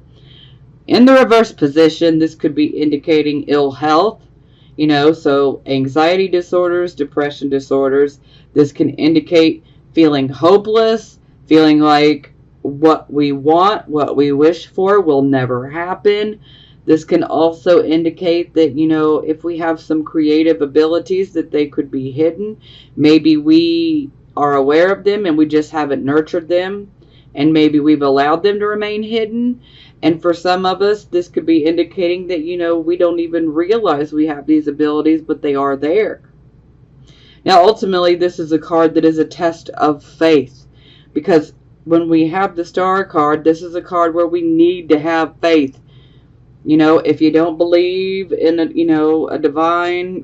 in the reverse position, this could be indicating ill health. You know, so anxiety disorders, depression disorders. This can indicate feeling hopeless, feeling like what we want, what we wish for will never happen. This can also indicate that, you know, if we have some creative abilities, that they could be hidden. Maybe we are aware of them and we just haven't nurtured them. And maybe we've allowed them to remain hidden. And for some of us, this could be indicating that, you know, we don't even realize we have these abilities, but they are there. Now, ultimately, this is a card that is a test of faith, because when we have the Star card, this is a card where we need to have faith. You know, if you don't believe in a divine,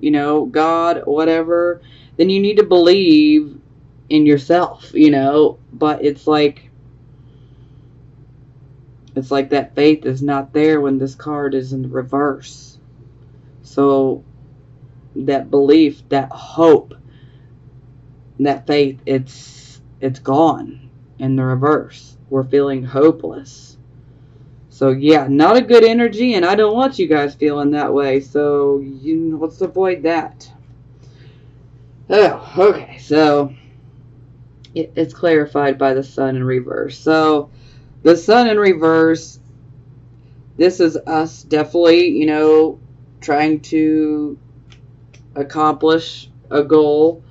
God, whatever, then you need to believe in yourself, but it's like that faith is not there when this card is in reverse. So that belief, that hope, that faith, it's gone in the reverse. We're feeling hopeless. So yeah, not a good energy, and I don't want you guys feeling that way. So let's avoid that. Oh, okay. So it's clarified by the Sun in reverse. So the Sun in reverse, this is us definitely, trying to accomplish a goal.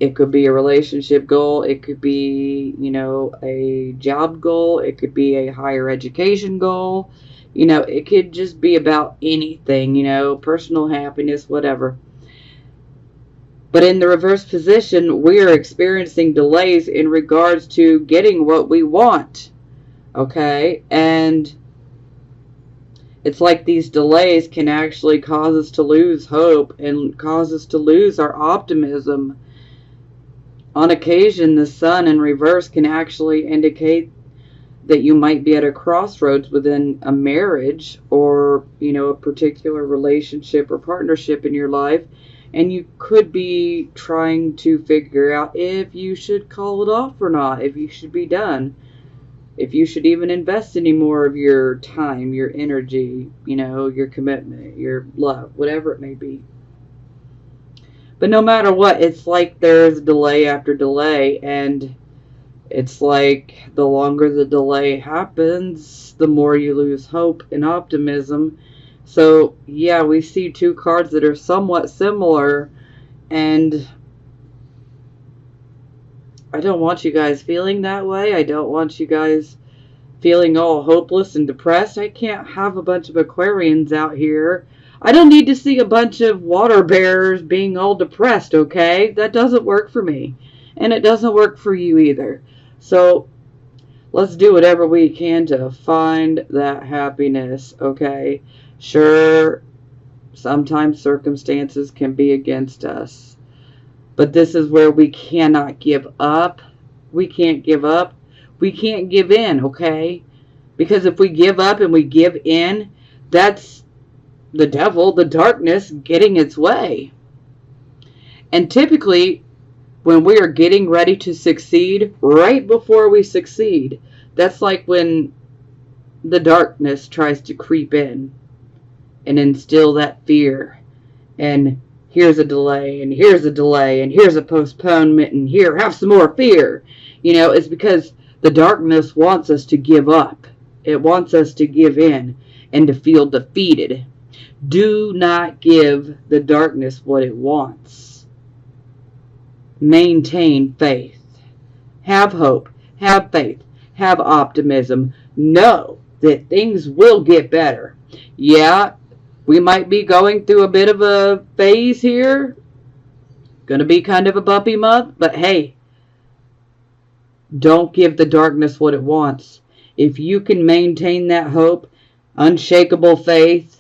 It could be a relationship goal. It could be, a job goal. It could be a higher education goal. It could just be about anything, personal happiness, whatever. But in the reverse position, we are experiencing delays in regards to getting what we want. Okay? And it's like these delays can actually cause us to lose hope and cause us to lose our optimism. On occasion, the Sun in reverse can actually indicate that you might be at a crossroads within a marriage or, a particular relationship or partnership in your life. And you could be trying to figure out if you should call it off or not, if you should be done, if you should even invest any more of your time, your energy, your commitment, your love, whatever it may be. But no matter what, it's like there's delay after delay, and it's like the longer the delay happens, the more you lose hope and optimism. So, yeah, we see two cards that are somewhat similar, and I don't want you guys feeling that way. I don't want you guys feeling all hopeless and depressed. I can't have a bunch of Aquarians out here. I don't need to see a bunch of water bearers being all depressed, okay? That doesn't work for me. And it doesn't work for you either. So let's do whatever we can to find that happiness, okay? Sure, sometimes circumstances can be against us. But this is where we cannot give up. We can't give up. We can't give in, okay? Because if we give up and we give in, that's the devil, the darkness, getting its way. And typically, when we are getting ready to succeed, right before we succeed, that's like when the darkness tries to creep in and instill that fear. And here's a delay, and here's a delay, and here's a postponement, and here, have some more fear. It's because the darkness wants us to give up. It wants us to give in and to feel defeated. Do not give the darkness what it wants. Maintain faith. Have hope. Have faith. Have optimism. Know that things will get better. Yeah, we might be going through a bit of a phase here. Gonna be kind of a bumpy month, but hey, don't give the darkness what it wants. If you can maintain that hope, unshakable faith,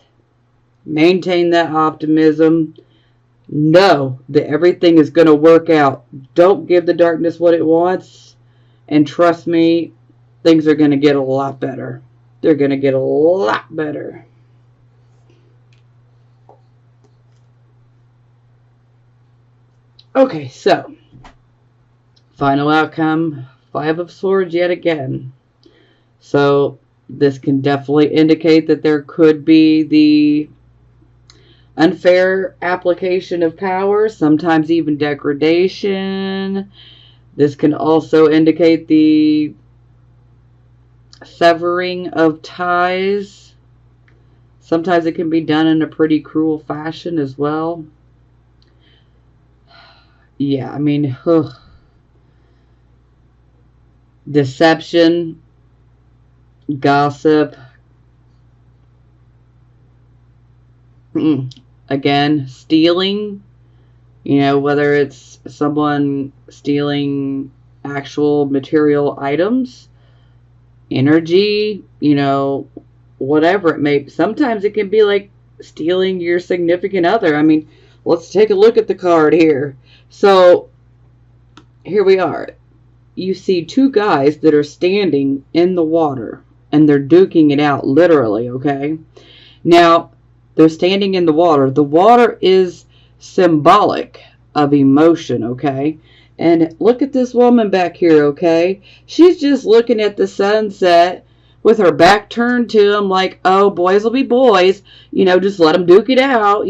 maintain that optimism, know that everything is going to work out. Don't give the darkness what it wants, and trust me, things are going to get a lot better. They're going to get a lot better. Okay, so final outcome, 5 of Swords yet again. So this can definitely indicate that there could be the unfair application of power, sometimes even degradation. This can also indicate the severing of ties. Sometimes it can be done in a pretty cruel fashion as well. Yeah, I mean, deception, gossip, Again, stealing, whether it's someone stealing actual material items, energy, whatever it may be. Sometimes it can be like stealing your significant other. I mean, let's take a look at the card here. So here we are. You see two guys that are standing in the water and they're duking it out, literally, okay? Now, they're standing in the water. The water is symbolic of emotion, okay? And look at this woman back here, okay? She's just looking at the sunset with her back turned to him like, oh, boys will be boys. Just let them duke it out,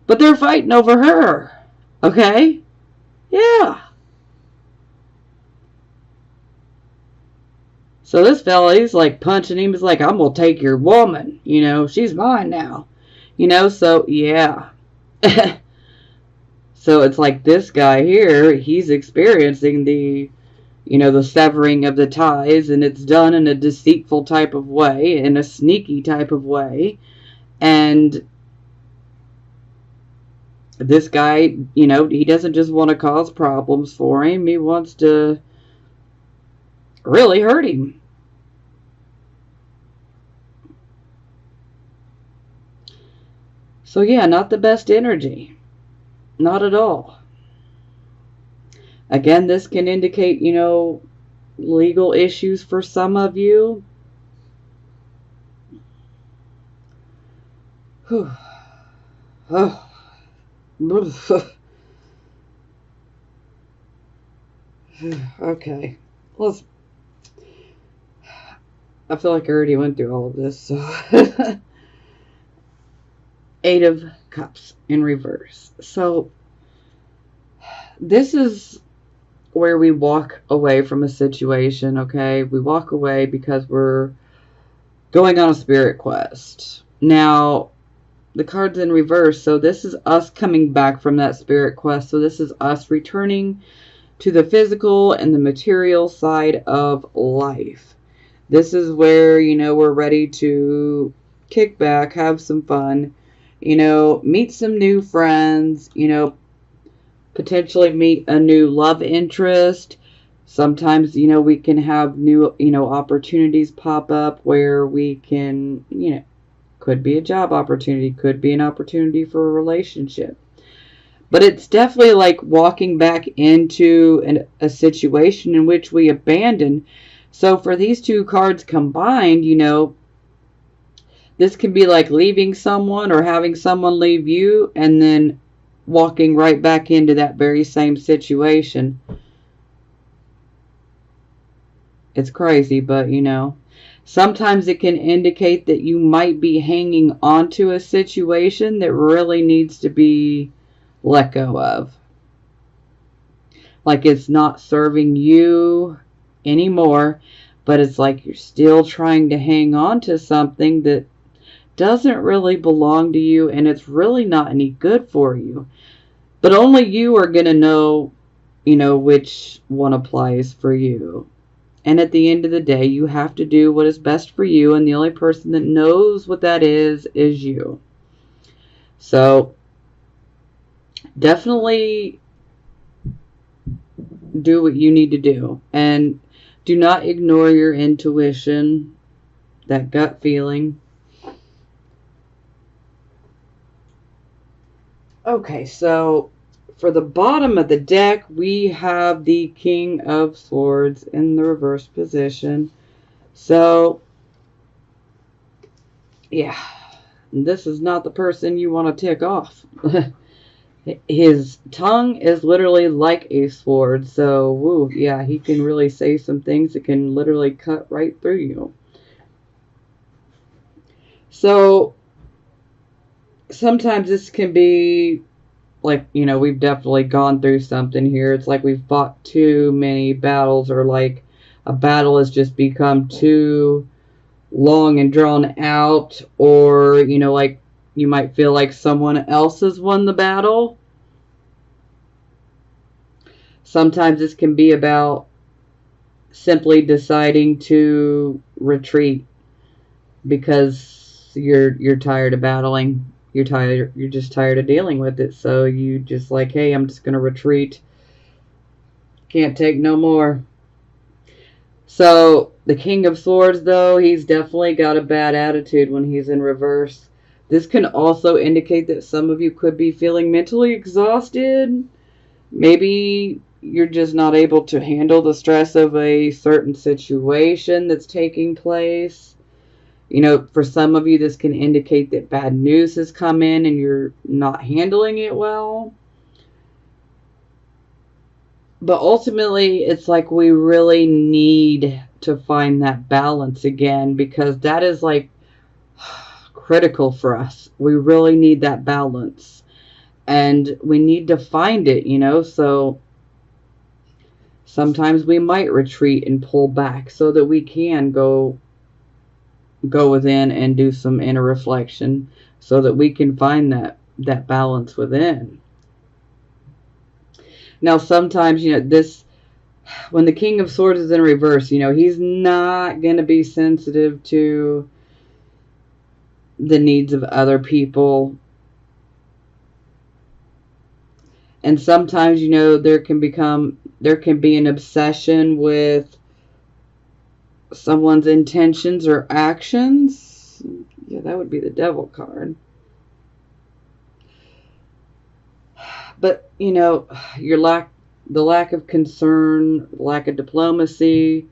But they're fighting over her, okay? Yeah. So this fella, he's like punching him. He's like, I'm going to take your woman. She's mine now. So yeah. So it's like this guy here, he's experiencing the severing of the ties, and it's done in a deceitful type of way, in a sneaky type of way. And this guy, he doesn't just want to cause problems for him. He wants to really hurt him. So yeah, not the best energy. Not at all. Again, this can indicate, legal issues for some of you. Oh. Okay. I feel like I already went through all of this, so... Eight of Cups in reverse. So this is where we walk away from a situation, okay? We walk away because we're going on a spirit quest. Now, the card's in reverse, so this is us coming back from that spirit quest. So this is us returning to the physical and the material side of life. This is where, we're ready to kick back, have some fun, meet some new friends, potentially meet a new love interest. Sometimes, we can have new, opportunities pop up where we can, could be a job opportunity, could be an opportunity for a relationship. But it's definitely like walking back into a situation in which we abandoned. So for these two cards combined, this can be like leaving someone or having someone leave you and then walking right back into that very same situation. It's crazy, but sometimes it can indicate that you might be hanging on to a situation that really needs to be let go of. Like it's not serving you anymore, but it's like you're still trying to hang on to something that doesn't really belong to you, and it's really not any good for you. But only you are going to know, which one applies for you. And at the end of the day, you have to do what is best for you, and the only person that knows what that is you. So, definitely do what you need to do. And do not ignore your intuition, that gut feeling. Okay, so for the bottom of the deck, we have the King of Swords in the reverse position. So, yeah, this is not the person you want to tick off. His tongue is literally like a sword. So, woo, yeah, he can really say some things that can literally cut right through you. So, sometimes this can be like, we've definitely gone through something here. It's like we've fought too many battles, or like a battle has just become too long and drawn out, or, like you might feel like someone else has won the battle. Sometimes this can be about simply deciding to retreat because you're tired of battling. You're just tired of dealing with it. So you just like, hey, I'm just going to retreat. Can't take no more. So the King of Swords, though, he's definitely got a bad attitude when he's in reverse. This can also indicate that some of you could be feeling mentally exhausted. Maybe you're just not able to handle the stress of a certain situation that's taking place. You know, for some of you, this can indicate that bad news has come in and you're not handling it well. But ultimately, it's like we really need to find that balance again, because that is like critical for us. We really need that balance. And we need to find it, you know. So sometimes we might retreat and pull back so that we can go within and do some inner reflection so that we can find that balance within. Now, sometimes, you know, this, when the King of Swords is in reverse, you know, he's not going to be sensitive to the needs of other people. And sometimes, you know, there can be an obsession with someone's intentions or actions. Yeah, that would be the Devil card. But, you know, the lack of concern, lack of diplomacy,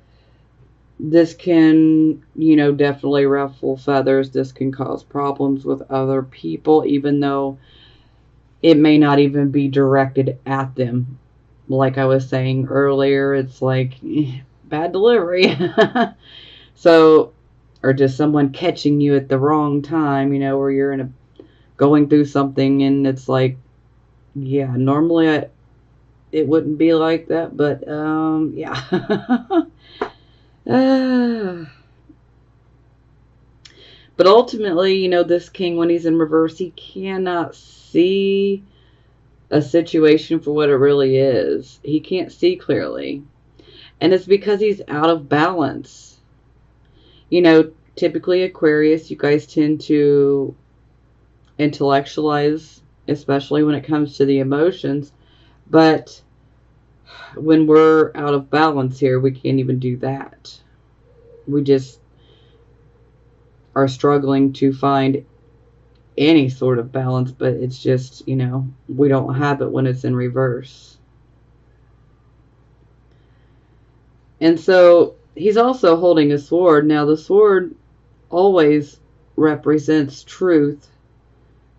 this can, you know, definitely ruffle feathers. This can cause problems with other people, even though it may not even be directed at them. Like I was saying earlier, it's like bad delivery. So, or just someone catching you at the wrong time, you know, where you're going through something and it's like, yeah, normally it wouldn't be like that, but yeah. But ultimately, you know, this king, when he's in reverse, he cannot see a situation for what it really is. He can't see clearly. And it's because he's out of balance. You know, typically Aquarius, you guys tend to intellectualize, especially when it comes to the emotions. But when we're out of balance here, we can't even do that. We just are struggling to find any sort of balance, but it's just, you know, we don't have it when it's in reverse. And so he's also holding a sword. Now, the sword always represents truth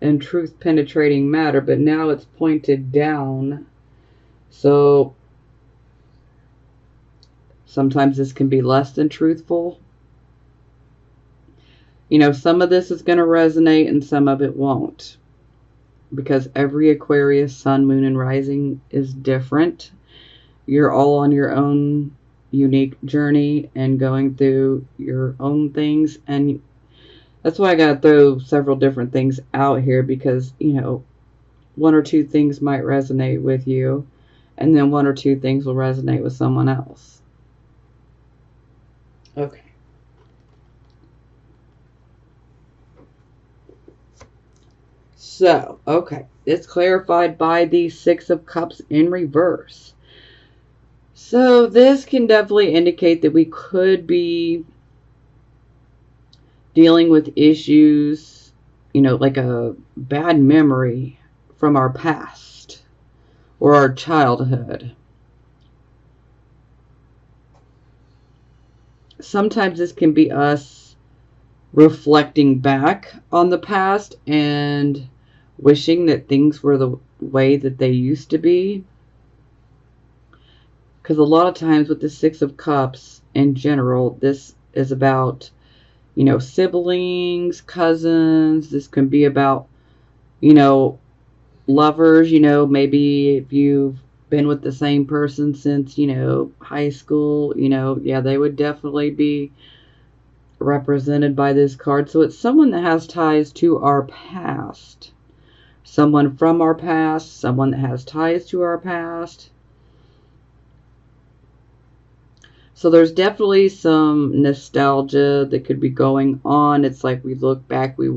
and truth penetrating matter, but now it's pointed down. So sometimes this can be less than truthful. You know, some of this is going to resonate and some of it won't, because every Aquarius sun, moon, and rising is different. You're all on your own unique journey and going through your own things, and that's why I got to throw several different things out here, because, you know, one or two things might resonate with you, and then one or two things will resonate with someone else. Okay. So, okay, it's clarified by the Six of Cups in reverse. So this can definitely indicate that we could be dealing with issues, you know, like a bad memory from our past or our childhood. Sometimes this can be us reflecting back on the past and wishing that things were the way that they used to be. Because a lot of times with the Six of Cups in general, this is about, you know, siblings, cousins. This can be about, you know, lovers. You know, maybe if you've been with the same person since, you know, high school, you know, yeah, they would definitely be represented by this card. So it's someone that has ties to our past. Someone from our past, someone that has ties to our past. So there's definitely some nostalgia that could be going on. It's like we look back, we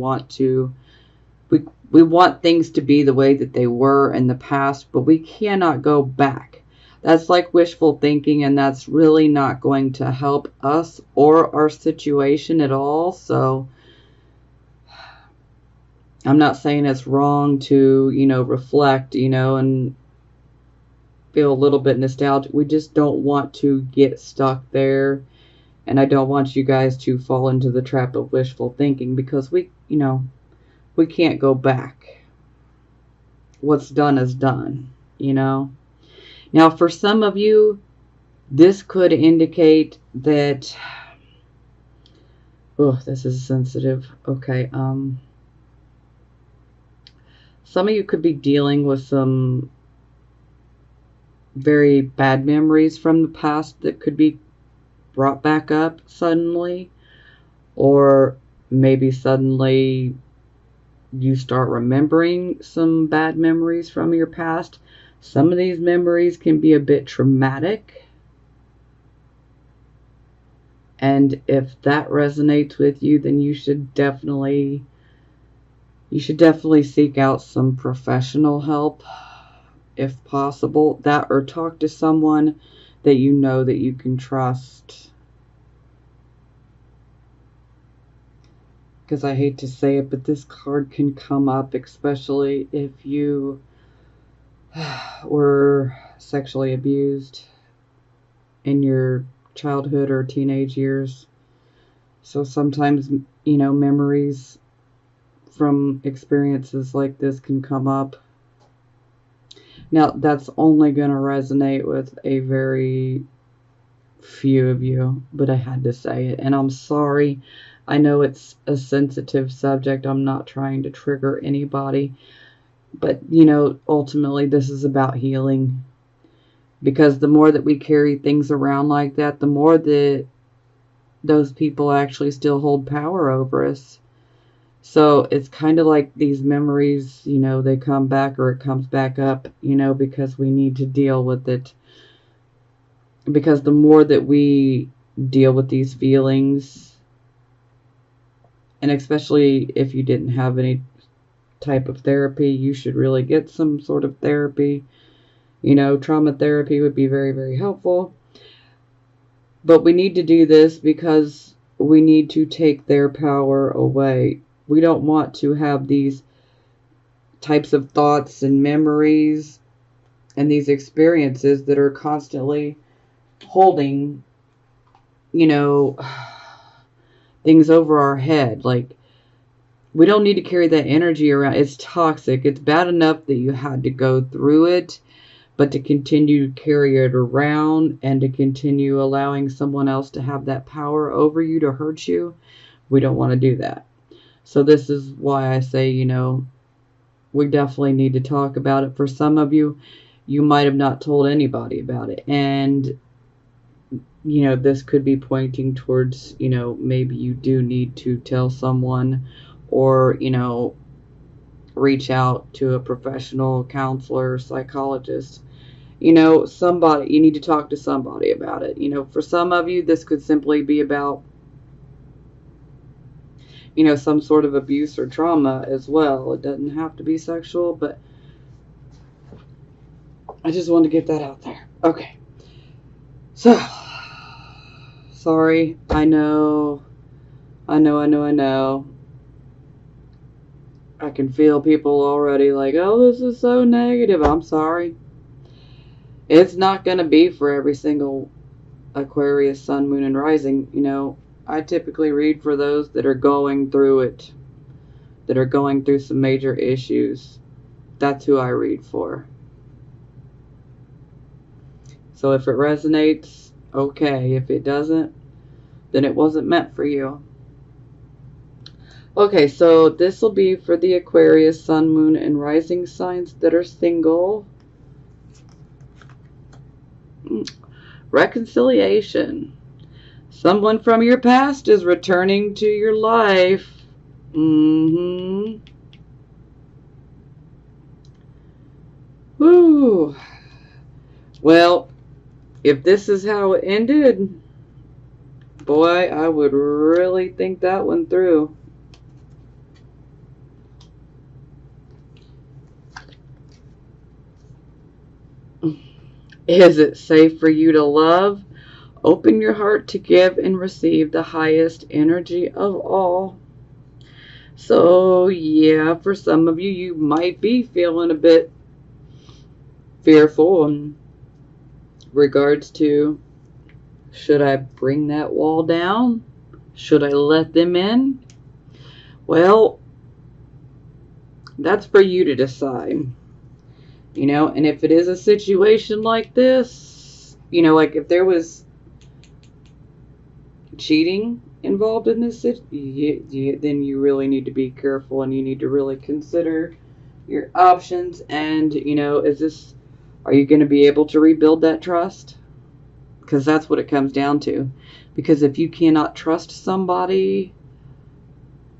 We want things to be the way that they were in the past, but we cannot go back. That's like wishful thinking, and that's really not going to help us or our situation at all. So I'm not saying it's wrong to, reflect, and feel a little bit nostalgic. We just don't want to get stuck there. And I don't want you guys to fall into the trap of wishful thinking, because we can't go back. What's done is done, Now, for some of you, this could indicate that, oh, this is sensitive. Okay. Some of you could be dealing with some very bad memories from the past that could be brought back up suddenly, or maybe suddenly you start remembering some bad memories from your past. Some of these memories can be a bit traumatic. And if that resonates with you, then you should definitely seek out some professional help if possible. That, or talk to someone that you know that you can trust. Because I hate to say it, but this card can come up, especially if you were sexually abused in your childhood or teenage years. So sometimes, memories from experiences like this can come up. Now, that's only going to resonate with a very few of you, but I had to say it. And I'm sorry. I know it's a sensitive subject. I'm not trying to trigger anybody. But, ultimately this is about healing. Because the more that we carry things around like that, the more that those people actually still hold power over us. So it's kind of like these memories, they come back, or it comes back up, because we need to deal with it. Because the more that we deal with these feelings, and especially if you didn't have any type of therapy, you should really get some sort of therapy. Trauma therapy would be very, very helpful. But we need to do this because we need to take their power away. We don't want to have these types of thoughts and memories and these experiences that are constantly holding, things over our head. Like, we don't need to carry that energy around. It's toxic. It's bad enough that you had to go through it, but to continue to carry it around and to continue allowing someone else to have that power over you to hurt you, we don't want to do that. So this is why I say, we definitely need to talk about it. For some of you, you might have not told anybody about it. And, this could be pointing towards, maybe you do need to tell someone, or, reach out to a professional counselor, psychologist. Somebody, you need to talk to somebody about it. For some of you, this could simply be about, some sort of abuse or trauma as well. It doesn't have to be sexual, but I just wanted to get that out there. Okay. So, sorry. I know. I can feel people already like, oh, this is so negative. I'm sorry. It's not going to be for every single Aquarius, Sun, Moon, and Rising. I typically read for those that are going through it, that are going through some major issues. That's who I read for. So if it resonates, okay. If it doesn't, then it wasn't meant for you. Okay, so this will be for the Aquarius, Sun, Moon, and Rising signs that are single. Reconciliation. Someone from your past is returning to your life. Woo. Well, if this is how it ended, boy, I would really think that one through. Is it safe for you to love? Open your heart to give and receive the highest energy of all. So, yeah, for some of you, you might be feeling a bit fearful in regards to, should I bring that wall down? Should I let them in? Well, that's for you to decide. And if it is a situation like this, like if there was cheating involved in this, then you really need to be careful and you need to really consider your options. And, are you going to be able to rebuild that trust? Because that's what it comes down to. Because if you cannot trust somebody,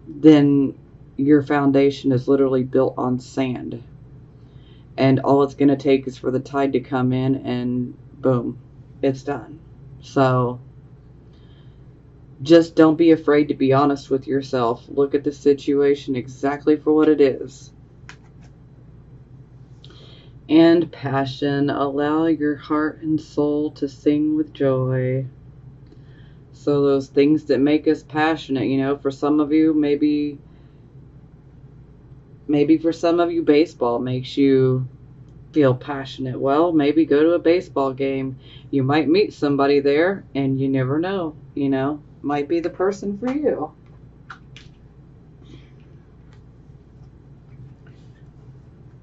then your foundation is literally built on sand. And all it's going to take is for the tide to come in and boom, it's done. So just don't be afraid to be honest with yourself. Look at the situation exactly for what it is. And passion. Allow your heart and soul to sing with joy. So those things that make us passionate, for some of you, maybe for some of you, baseball makes you feel passionate. Well, maybe go to a baseball game. You might meet somebody there, and you never know, might be the person for you.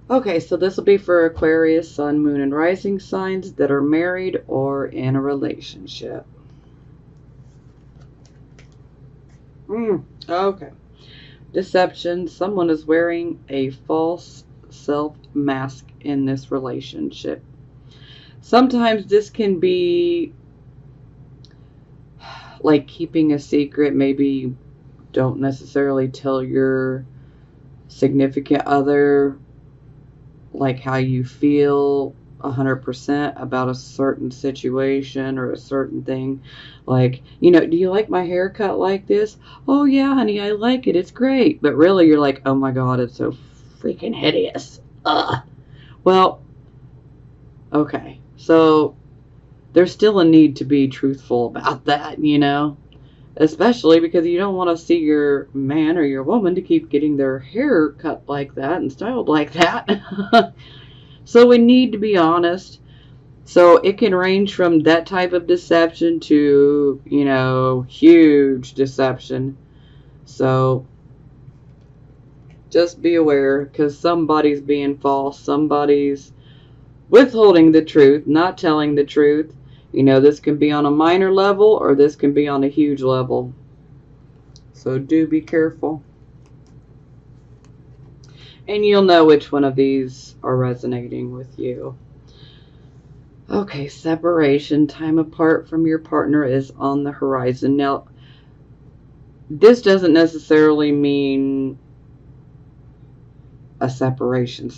Okay, so this will be for Aquarius, Sun, Moon, and Rising signs that are married or in a relationship. Okay. Deception. Someone is wearing a false self mask in this relationship. Sometimes this can be like keeping a secret. Maybe don't necessarily tell your significant other like how you feel 100% about a certain situation or a certain thing. Like, do you like my haircut like this? Oh yeah, honey, I like it. It's great. But really you're like, oh my God, it's so freaking hideous. Ugh. Well, okay. So there's still a need to be truthful about that, especially because you don't want to see your man or your woman to keep getting their hair cut like that and styled like that. So we need to be honest. So it can range from that type of deception to, huge deception. So just be aware, because somebody's being false. Somebody's withholding the truth, not telling the truth. This can be on a minor level or this can be on a huge level. So do be careful. And you'll know which one of these are resonating with you. Okay, separation. Time apart from your partner is on the horizon. Now, this doesn't necessarily mean a separation.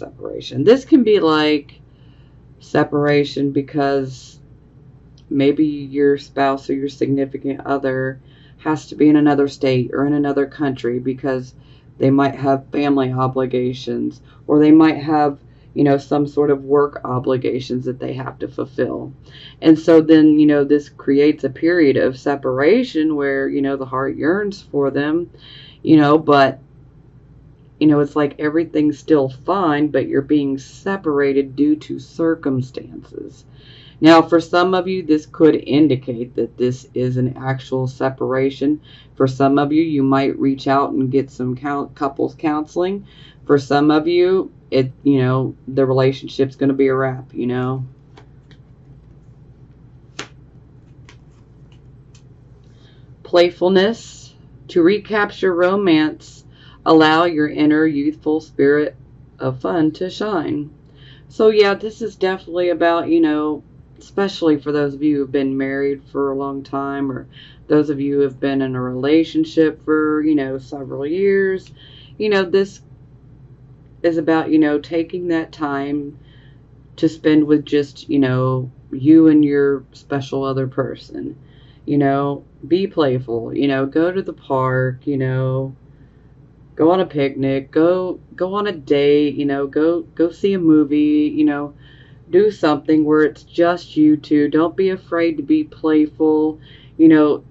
This can be like separation because maybe your spouse or your significant other has to be in another state or in another country because they might have family obligations, or they might have, some sort of work obligations that they have to fulfill. And so then, this creates a period of separation where, the heart yearns for them, but, it's like everything's still fine, but you're being separated due to circumstances. Now, for some of you, this could indicate that this is an actual separation. For some of you, you might reach out and get some couples counseling. For some of you, the relationship's going to be a wrap, Playfulness. To recapture romance, allow your inner youthful spirit of fun to shine. So yeah, this is definitely about, especially for those of you who have been married for a long time, or those of you who have been in a relationship for, several years. This is about, taking that time to spend with just, you and your special other person. Be playful, go to the park, go on a picnic, go on a date, go see a movie, do something where it's just you two. Don't be afraid to be playful. You know,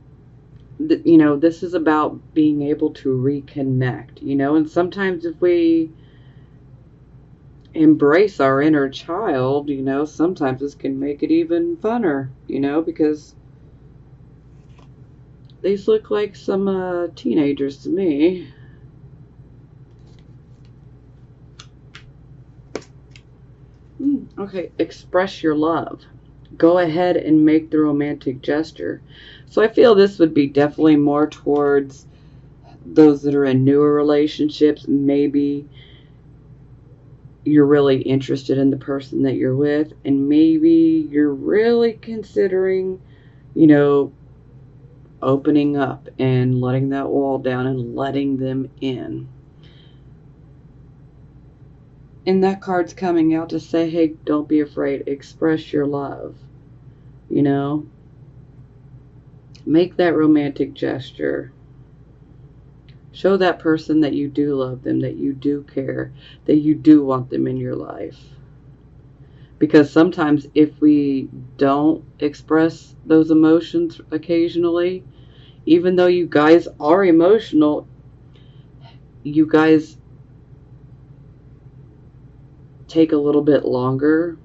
this is about being able to reconnect, and sometimes if we embrace our inner child, sometimes this can make it even funner, because these look like some teenagers to me. Okay, express your love. Go ahead and make the romantic gesture. So I feel this would be definitely more towards those that are in newer relationships. Maybe you're really interested in the person that you're with, and maybe you're really considering, opening up and letting that wall down and letting them in. And that card's coming out to say, hey, don't be afraid. Express your love. Make that romantic gesture. Show that person that you do love them, that you do care, that you do want them in your life. Because sometimes if we don't express those emotions occasionally, even though you guys are emotional, you guys take a little bit longer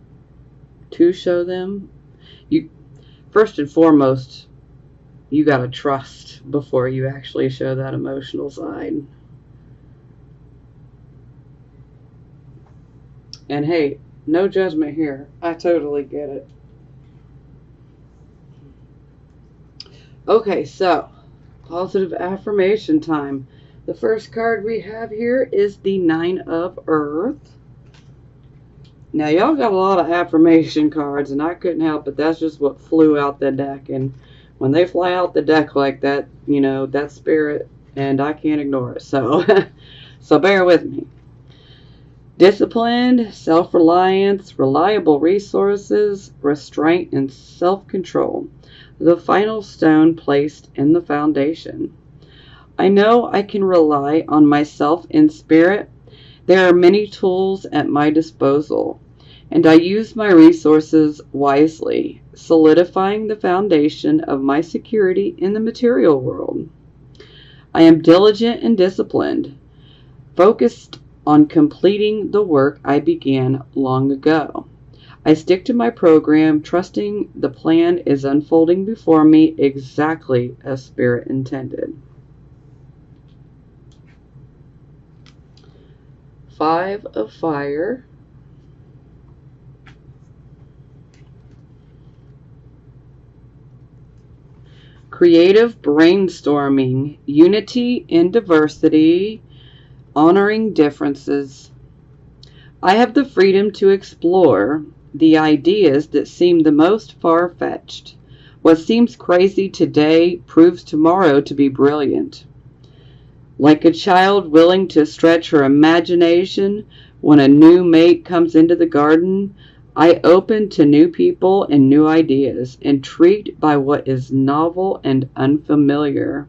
to show them. You, first and foremost, you got to trust before you actually show that emotional side. And hey, no judgment here. I totally get it. Okay, so positive affirmation time. The first card we have here is the Nine of Earth. Now, y'all got a lot of affirmation cards, and I couldn't help it. That's just what flew out the deck. And when they fly out the deck like that, that's spirit, and I can't ignore it. So, so bear with me. Disciplined, self-reliance, reliable resources, restraint, and self-control. The final stone placed in the foundation. I know I can rely on myself in spirit. There are many tools at my disposal, and I use my resources wisely, solidifying the foundation of my security in the material world. I am diligent and disciplined, focused on completing the work I began long ago. I stick to my program, trusting the plan is unfolding before me exactly as Spirit intended. 5 of Fire. Creative brainstorming, unity in diversity, honoring differences. I have the freedom to explore the ideas that seem the most far-fetched. What seems crazy today proves tomorrow to be brilliant. Like a child willing to stretch her imagination when a new mate comes into the garden, I open to new people and new ideas, intrigued by what is novel and unfamiliar.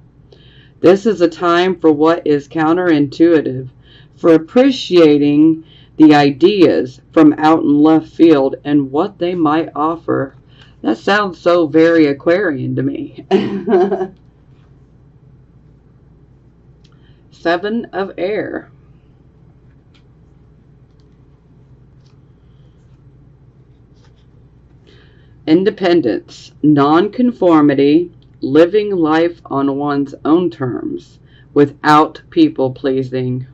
This is a time for what is counterintuitive, for appreciating the ideas from out in left field and what they might offer. That sounds so very Aquarian to me. 7 of Air. Independence, nonconformity, living life on one's own terms without people pleasing.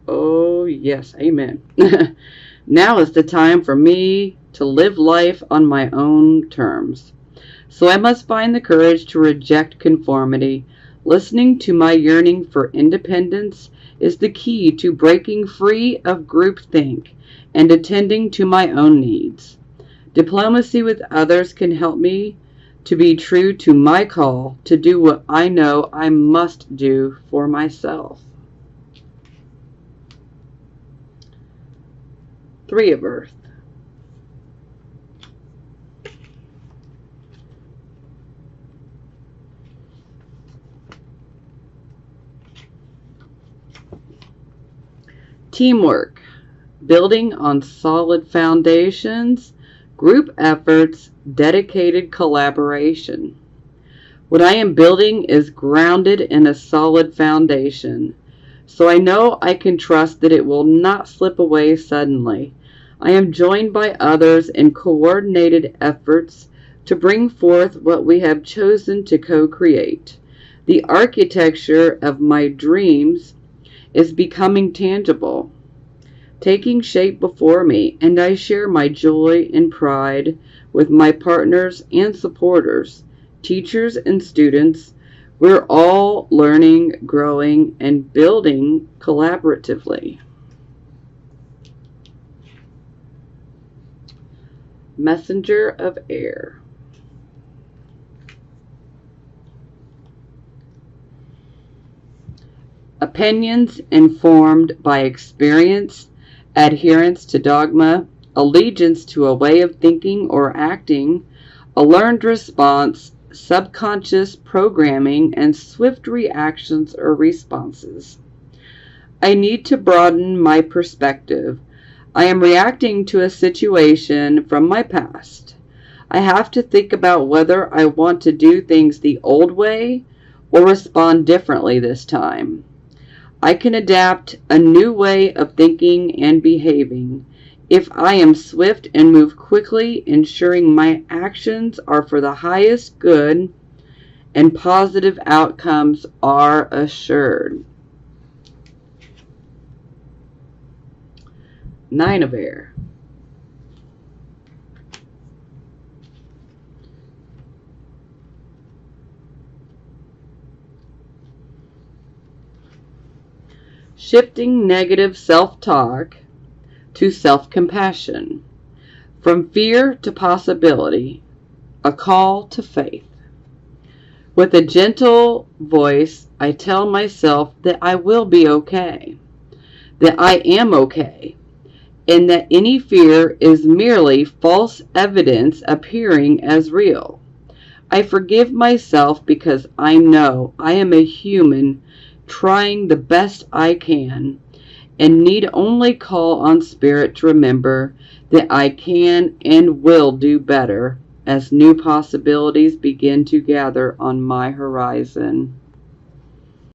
Oh, yes, amen. Now is the time for me to live life on my own terms. So I must find the courage to reject conformity. Listening to my yearning for independence is the key to breaking free of groupthink and attending to my own needs. Diplomacy with others can help me to be true to my call to do what I know I must do for myself. 3 of Earth. Teamwork, building on solid foundations, group efforts, dedicated collaboration. What I am building is grounded in a solid foundation, so I know I can trust that it will not slip away suddenly. I am joined by others in coordinated efforts to bring forth what we have chosen to co-create. The architecture of my dreams is becoming tangible, taking shape before me, and I share my joy and pride with my partners and supporters, teachers and students. We're all learning, growing, and building collaboratively. Messenger of air. Opinions informed by experience, adherence to dogma, allegiance to a way of thinking or acting, a learned response, subconscious programming, and swift reactions or responses. I need to broaden my perspective. I am reacting to a situation from my past. I have to think about whether I want to do things the old way or respond differently this time. I can adapt a new way of thinking and behaving if I am swift and move quickly, ensuring my actions are for the highest good and positive outcomes are assured. Nine of air. Shifting negative self-talk to self-compassion. From fear to possibility, a call to faith. With a gentle voice, I tell myself that I will be okay, that I am okay, and that any fear is merely false evidence appearing as real. I forgive myself because I know I am a human trying the best I can, and need only call on Spirit to remember that I can and will do better as new possibilities begin to gather on my horizon.